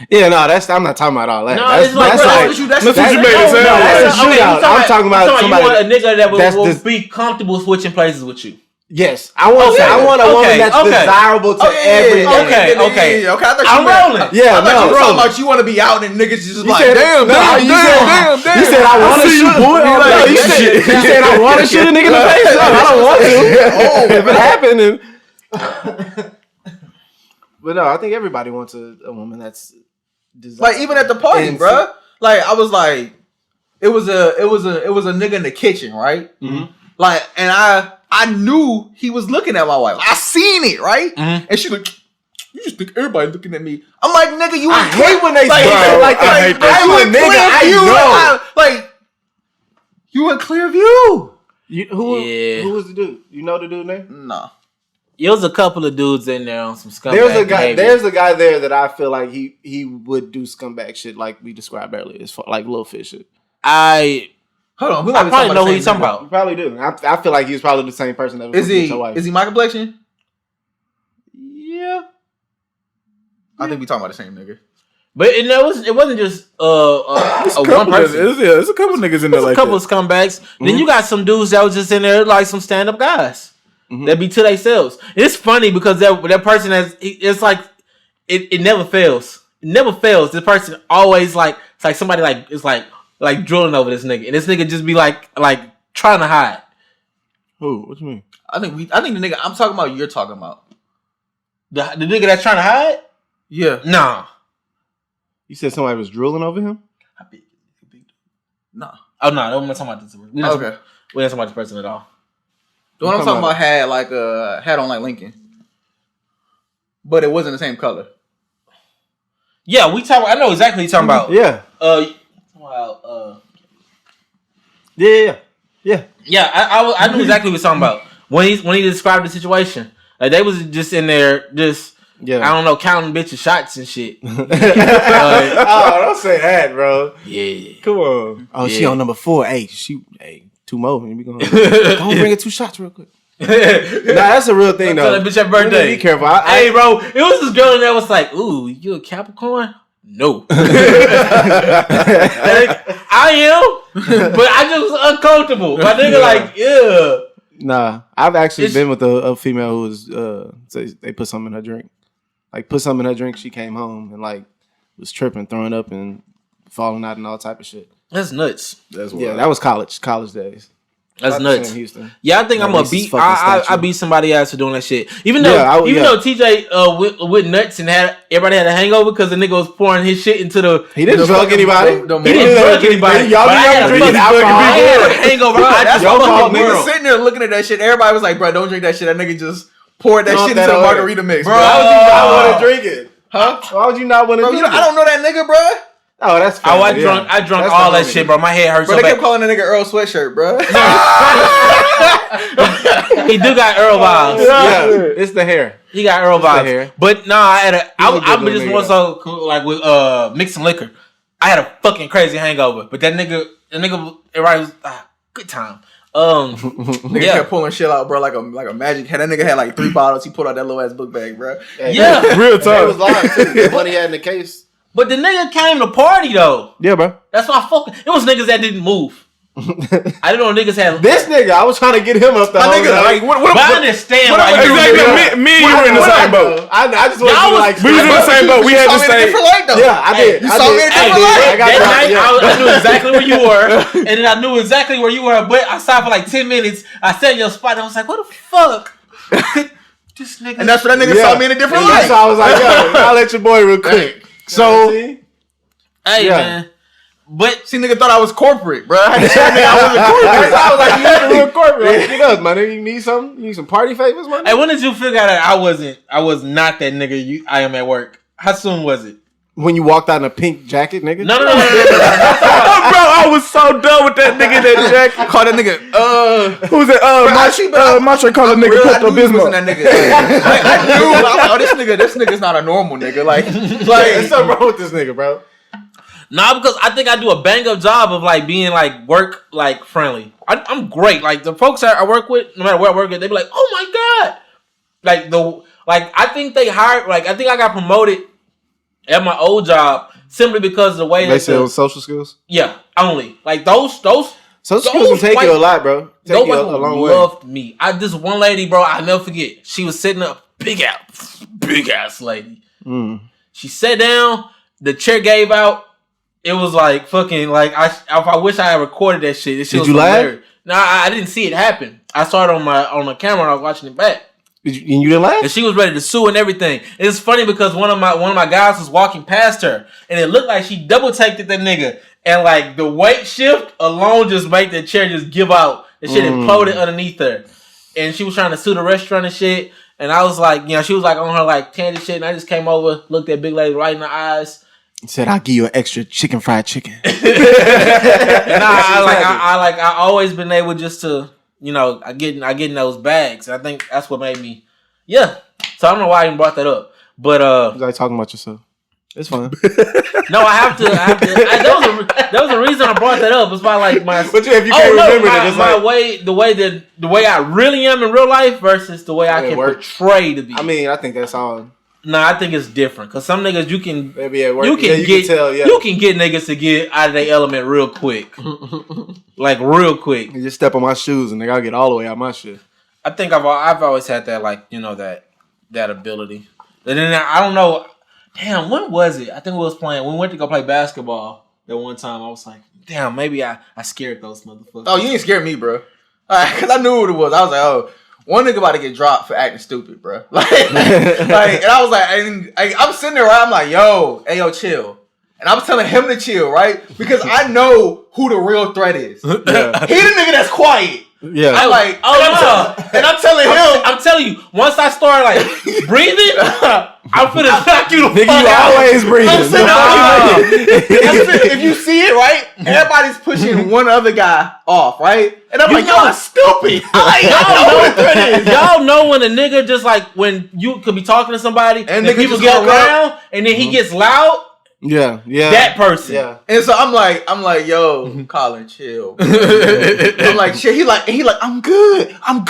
Yeah, no, I'm not talking about all that. No, that's it's like, bro, That's what you made it sound that's like. a shootout. I'm talking about somebody. You want a nigga that will that's be comfortable switching places with you. Yes, I want a woman that's desirable to every day. Okay. I thought I'm rolling. Yeah, I thought you were talking rolling. about you want to be out and niggas just like, said- damn. You said I want to shoot. You said I want to shoot a nigga in the face. No, I don't want to. If it happened, but no, I think everybody wants a woman that's desirable. Like even at the party, And bro. Like I was like, it was a nigga in the kitchen, right? Mm-hmm. Like, and I knew he was looking at my wife. I seen it, right? Mm-hmm. And she like, you just think everybody looking at me. I'm like, nigga, you. I hate when they say like I hate that. You a nigga, I know. Like, you in clear view. Who was the dude? You know the dude name? No. There was a couple of dudes in there on some scumbag There's a guy there that I feel like he would do scumbag shit like we described earlier, as far like Lil Fish shit. Hold on, I probably know who he's talking about. You probably do. I feel like he's probably the same person that was Is he? your wife. Is he my complexion? Yeah. I think we talking about the same nigga. But it wasn't just one person. There's a couple niggas in there There's like a couple that. of scumbags. Mm-hmm. Then you got some dudes that was just in there like some stand up guys that be to themselves. It's funny because that person it's like it never fails. It never fails. This person always like it's like somebody like it's like drilling over this nigga, and this nigga just be like trying to hide. Who? What you mean? I think the nigga I'm talking about. You're talking about The nigga that's trying to hide. Yeah. Nah. You said somebody was drooling over him? Nah. Oh no, we're not talking about this. We're not talking about this person at all. The one I'm talking about had like had on like Lincoln, but it wasn't the same color. Yeah, I know exactly what you're talking about. Yeah. Yeah. I knew exactly what you're talking about when he described the situation. Like they was just in there, just I don't know, counting bitches shots and shit. Oh, don't say that, bro. Yeah. Come on. Oh, Yeah. she on number 4. Hey, 2 more. We gonna bring her 2 shots real quick. that's a real thing Tell though. that bitch happy birthday. Be careful. Hey, bro, it was this girl in there was like, "Ooh, you a Capricorn?" No, I am, but I just was uncomfortable. My nigga, like, yeah. Nah, I've actually been with a female who was they put something in her drink. Like put something in her drink, she came home and like was tripping, throwing up and falling out and all type of shit. That's nuts. That's Yeah, that was college days. That's Not nuts. in Houston. Yeah, I think I'm gonna beat. I beat somebody else for doing that shit. Even though, though TJ with nuts and everybody had a hangover because the nigga was pouring his shit into the. He didn't drug anybody. He didn't drug anybody. Y'all drinking alcohol. I had a hangover. That's your fault. Nigga world. sitting there looking at that shit. Everybody was like, "Bro, don't drink that shit." That nigga just poured that shit into the margarita mix, bro. Why would you not want to drink it? Huh? Why would you not want to drink it? I don't know that nigga, bro. Oh, that's fine. I drunk all that shit, bro. My head hurts Bro, so they kept bad. calling the nigga Earl Sweatshirt, bro. He do got Earl vibes. Yeah, it's the hair. He got Earl vibes. hair. But nah, I'm just more nigga. so like with mixing liquor. I had a fucking crazy hangover, but that nigga, everybody was good time. Nigga kept pulling shit out, bro, like a magic head. That nigga had like 3 bottles. He pulled out that little ass book bag, bro. Yeah, real time. It was live too. The money he had in the case. But the nigga came to party though. Yeah, bro. That's why it was niggas that didn't move. I didn't know niggas had this nigga. I was trying to get him up the whole nigga, night. like, what, but I understand why you Exactly. Me and you were in the same boat. I just wanted to be like. We was in the same boat. We had saw the me in a same. different light, though. Yeah, I did. You saw me in a Hey, different light. that night, I knew exactly where you were, and then I knew exactly where you were. But I stopped for like 10 minutes. I sat in your spot, and I was like, "What the fuck?" This nigga. And that's when that nigga saw me in a different light. So I was like, "Yo, I'll let your boy real quick." So, Hey man, but See, nigga thought I was corporate, bro. I had to show nigga I wasn't corporate. I was like, "You ain't a real corporate. Like, get us, man. You need something? You need some party favors, man?" hey, when did you figure out that I was not that nigga I am at work? How soon was it? When you walked out in a pink jacket, nigga. No. Bro, I was so done with that nigga in that jacket. Call that nigga, Who's that? Macho called a nigga I Pepto knew he wasn't Bismol. that nigga. Like, I knew. I'm like, this nigga's not a normal nigga. Like, There's something wrong with this nigga, bro. Nah, because I think I do a bang up job of like being like work like friendly. I'm great. Like the folks I work with, no matter where I work at, they be like, "Oh my god!" I think they hired. Like I think I got promoted at my old job simply because of the way They said it was social skills. Yeah, only like those Social skills can take you a lot, bro. Take you a long way. Loved me. This one lady, bro. I never forget. She was sitting up, big ass lady. She sat down. The chair gave out. It was like fucking like I wish I had recorded that shit. Did you laugh? No, I didn't see it happen. I saw it on the camera and I was watching it back. And you didn't laugh? And she was ready to sue and everything. It's funny because one of my guys was walking past her and it looked like she double taked that nigga. And like the weight shift alone just made the chair just give out. The shit imploded underneath her. And she was trying to sue the restaurant and shit. And I was like, she was like on her like tangent shit. And I just came over, looked at big lady right in the eyes. Said, "I'll give you an extra fried chicken." And I always been able just to, I get in those bags. I think that's what made me, So I don't know why I even brought that up, but You like talking about yourself. It's fine. no, I have to. There was a reason I brought that up. It's by like my. But if you can't remember it, it's my like way, the way I really am in real life versus the way I can portray to be. I mean, I think that's all. Nah, I think it's different because some niggas you can Maybe at work. you can can tell. Yeah, you can get niggas to get out of their element real quick, like real quick. You just step on my shoes and they gotta get all the way out my shit. I think I've always had that that ability. And then I don't know. Damn, when was it? I think we was playing. We went to go play basketball that one time. I was like, damn, maybe I scared those motherfuckers. oh, you ain't scared me, bro. Because I knew what it was. I was like, oh, one nigga about to get dropped for acting stupid, bro. And I was like, I'm sitting there, right? I'm like, yo, chill. And I was telling him to chill, right? Because I know who the real threat is. Yeah. He the nigga that's quiet. Yeah. I'm like, and I'm telling him. I'm telling you, once I start like breathing, I'm finna knock you the Nigga, fuck you out. always breathing. If you see it, right? Everybody's pushing one other guy off, right? And I'm like, y'all stupid. Y'all know when a nigga just like when you could be talking to somebody and nigga people just get walk around and then he gets loud. Yeah. That person. Yeah. And so I'm like, yo, Colin, chill. I'm like, chill. He like, I'm good. And I'm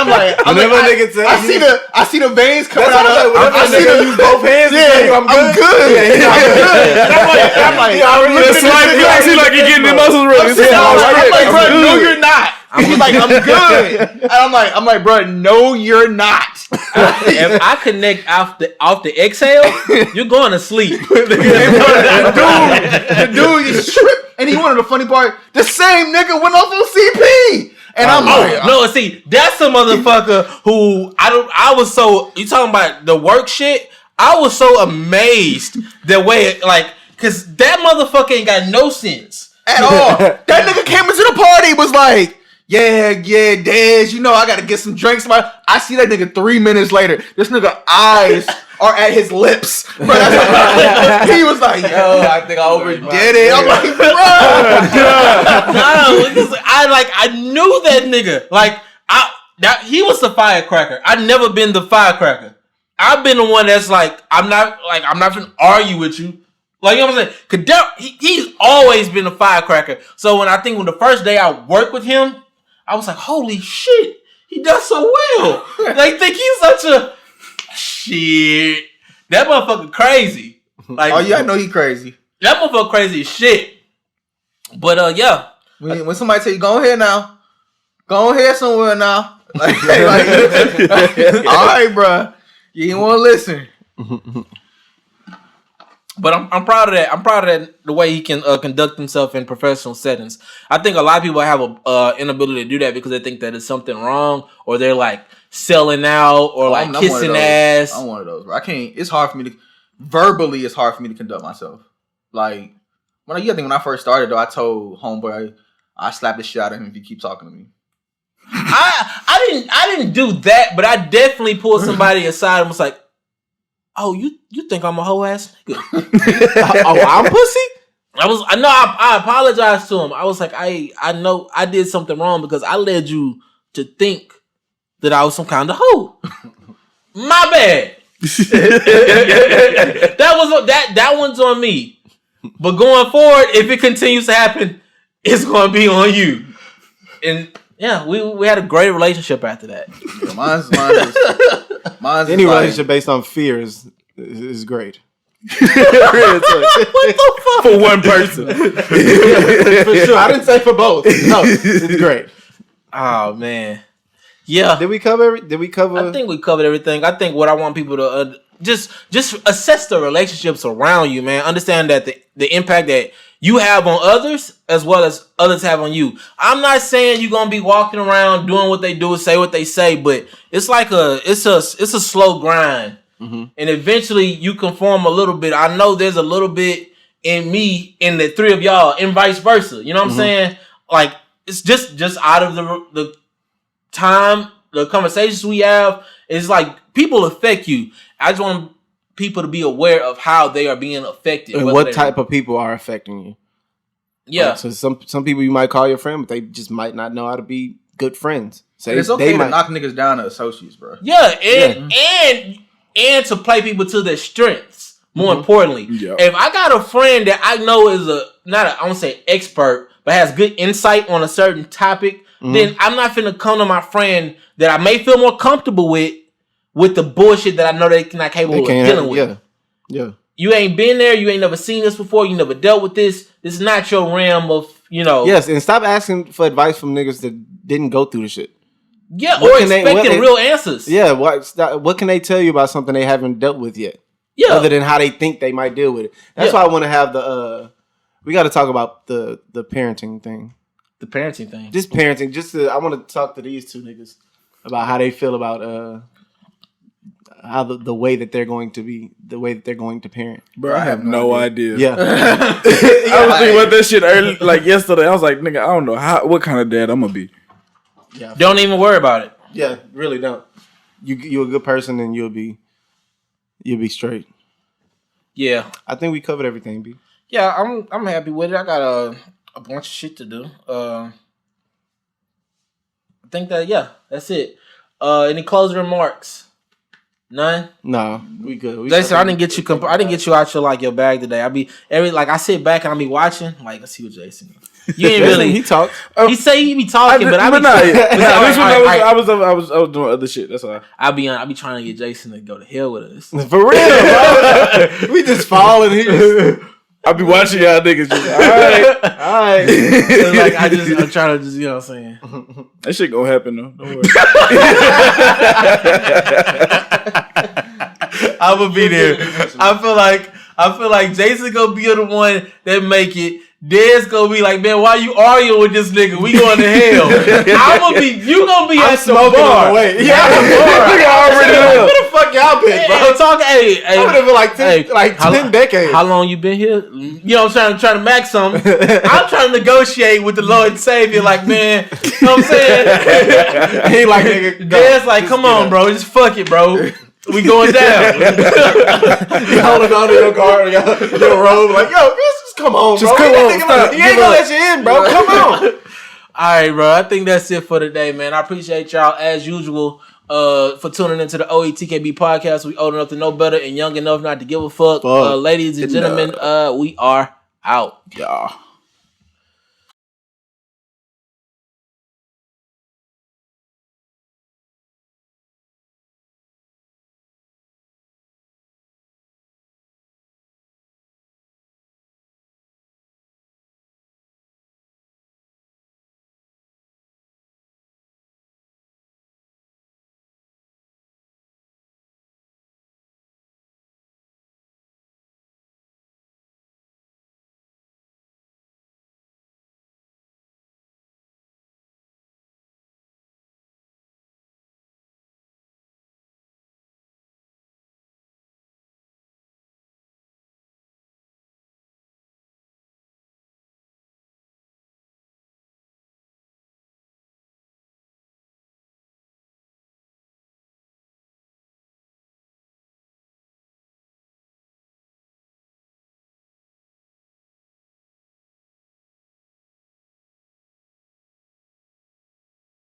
like, I see the veins coming out of. I see the use both hands. Yeah, I'm good. And I'm like, you actually like you're getting the muscles ready. I'm like, bro, no, you're not. He's like, I'm good. And I'm like, bro, no, you're not. If I connect off the exhale, you're going to sleep. The dude is tripped. And one of the funny part, the same nigga went off on CP. And I'm like, no, see, that's a motherfucker who I was so, you talking about the work shit? I was so amazed the way cause that motherfucker ain't got no sense at all. That nigga came into the party, was like, yeah, Dez, I gotta get some drinks. I see that nigga 3 minutes later. This nigga eyes are at his lips. Bro, he was like, yo, I think I overdid it. I'm like, bro. No, I knew that nigga. He was the firecracker. I've never been the firecracker. I've been the one that's like, I'm not gonna argue with you. Like, you know what I'm saying? He's always been a firecracker. So when the first day I worked with him, I was like, holy shit, he does so well. They think he's such a shit. That motherfucker crazy. Like, oh yeah, I know he crazy. That motherfucker crazy as shit. But yeah. When somebody tell you, go ahead now. Go ahead somewhere now. Like, all right, bro. You didn't want to listen. But I'm proud of that. I'm proud of that, the way he can conduct himself in professional settings. I think a lot of people have a inability to do that because they think that it's something wrong, or they're like selling out, or kissing ass. I'm one of those, bro. I can't. It's hard for me to verbally. It's hard for me to conduct myself. Like I think when I first started, though, I told homeboy I slapped the shit out of him if he keeps talking to me. I didn't do that, but I definitely pulled somebody aside and was like, oh, you think I'm a hoe ass nigga? Oh, I'm pussy? I apologized to him. I was like, I know I did something wrong because I led you to think that I was some kind of hoe. My bad. that one's on me. But going forward, if it continues to happen, it's gonna be on you. And yeah, we had a great relationship after that. Yeah, mine's any relationship based on fear is great. What the fuck? For one person. For sure. I didn't say for both. No, it's great. Oh man. Yeah. Did we cover? I think we covered everything. I think what I want people to just assess the relationships around you, man. Understand that the impact that you have on others as well as others have on you. I'm not saying you're gonna be walking around doing what they do, say what they say, but it's like it's a slow grind, and eventually you conform a little bit. I know there's a little bit in me, in the three of y'all, and vice versa. You know what I'm saying? Like it's just out of the time, the conversations we have. It's like people affect you. I just want people to be aware of how they are being affected. And what type of people are affecting you. Yeah. Like, so some people you might call your friend, but they just might not know how to be good friends. So it's okay to knock niggas down to associates, bro. Yeah, and to play people to their strengths. More importantly, if I got a friend that I know is I won't say expert, but has good insight on a certain topic, then I'm not finna come to my friend that I may feel more comfortable with the bullshit that I know they're not capable of dealing with. Yeah. You ain't been there. You ain't never seen this before. You never dealt with this. This is not your realm of, Yes, and stop asking for advice from niggas that didn't go through the shit. Yeah, or expecting real answers. Yeah, what can they tell you about something they haven't dealt with yet? Yeah. Other than how they think they might deal with it. That's why I want to have we got to talk about the parenting thing. The parenting thing. Just parenting. I want to talk to these two niggas about how they feel about how the way that they're going to parent. Bro, I have no idea. Yeah. I was thinking about that shit early, like yesterday. I was like, nigga, I don't know what kind of dad I'm gonna be. Yeah. Don't even worry about it. Yeah, really don't. You're a good person and you'll be straight. Yeah. I think we covered everything, B. Yeah, I'm happy with it. I got a bunch of shit to do. I think that that's it. Any closing remarks? None. No, we good. Jason, I didn't get you. I didn't get you out your bag today. I sit back and I be watching. Like, let's see what Jason. You ain't really. He talks. He say he be talking, but I be. I was doing other shit. That's all. I be trying to get Jason to go to hell with us. For real, bro. We just falling here. I be watching y'all niggas. Just, all right. Like I'm trying to just, you know what I'm saying. That shit gonna happen though. Don't worry. I'm gonna be there. I feel like Jason gonna be the one that make it. Dez gonna be like, man, why you arguing with this nigga? We going to hell. You gonna be at the bar. Yeah, already know. Where the fuck y'all been, bro? Hey, I would have been like 10 decades. How long you been here? You know, I'm trying to max something. I'm trying to negotiate with the Lord and Savior. Like, man, you know what I'm saying? He like, nigga, Dez like, come on, bro, just fuck it, bro. We going down. You holding on to your car, your robe, like, yo, just come on, bro. Come on, stop. He ain't gonna let you in, bro. Come on. All right, bro. I think that's it for today, man. I appreciate y'all as usual for tuning into the OETKB podcast. We old enough to know better and young enough not to give a fuck. Ladies and gentlemen, we are out. Yeah.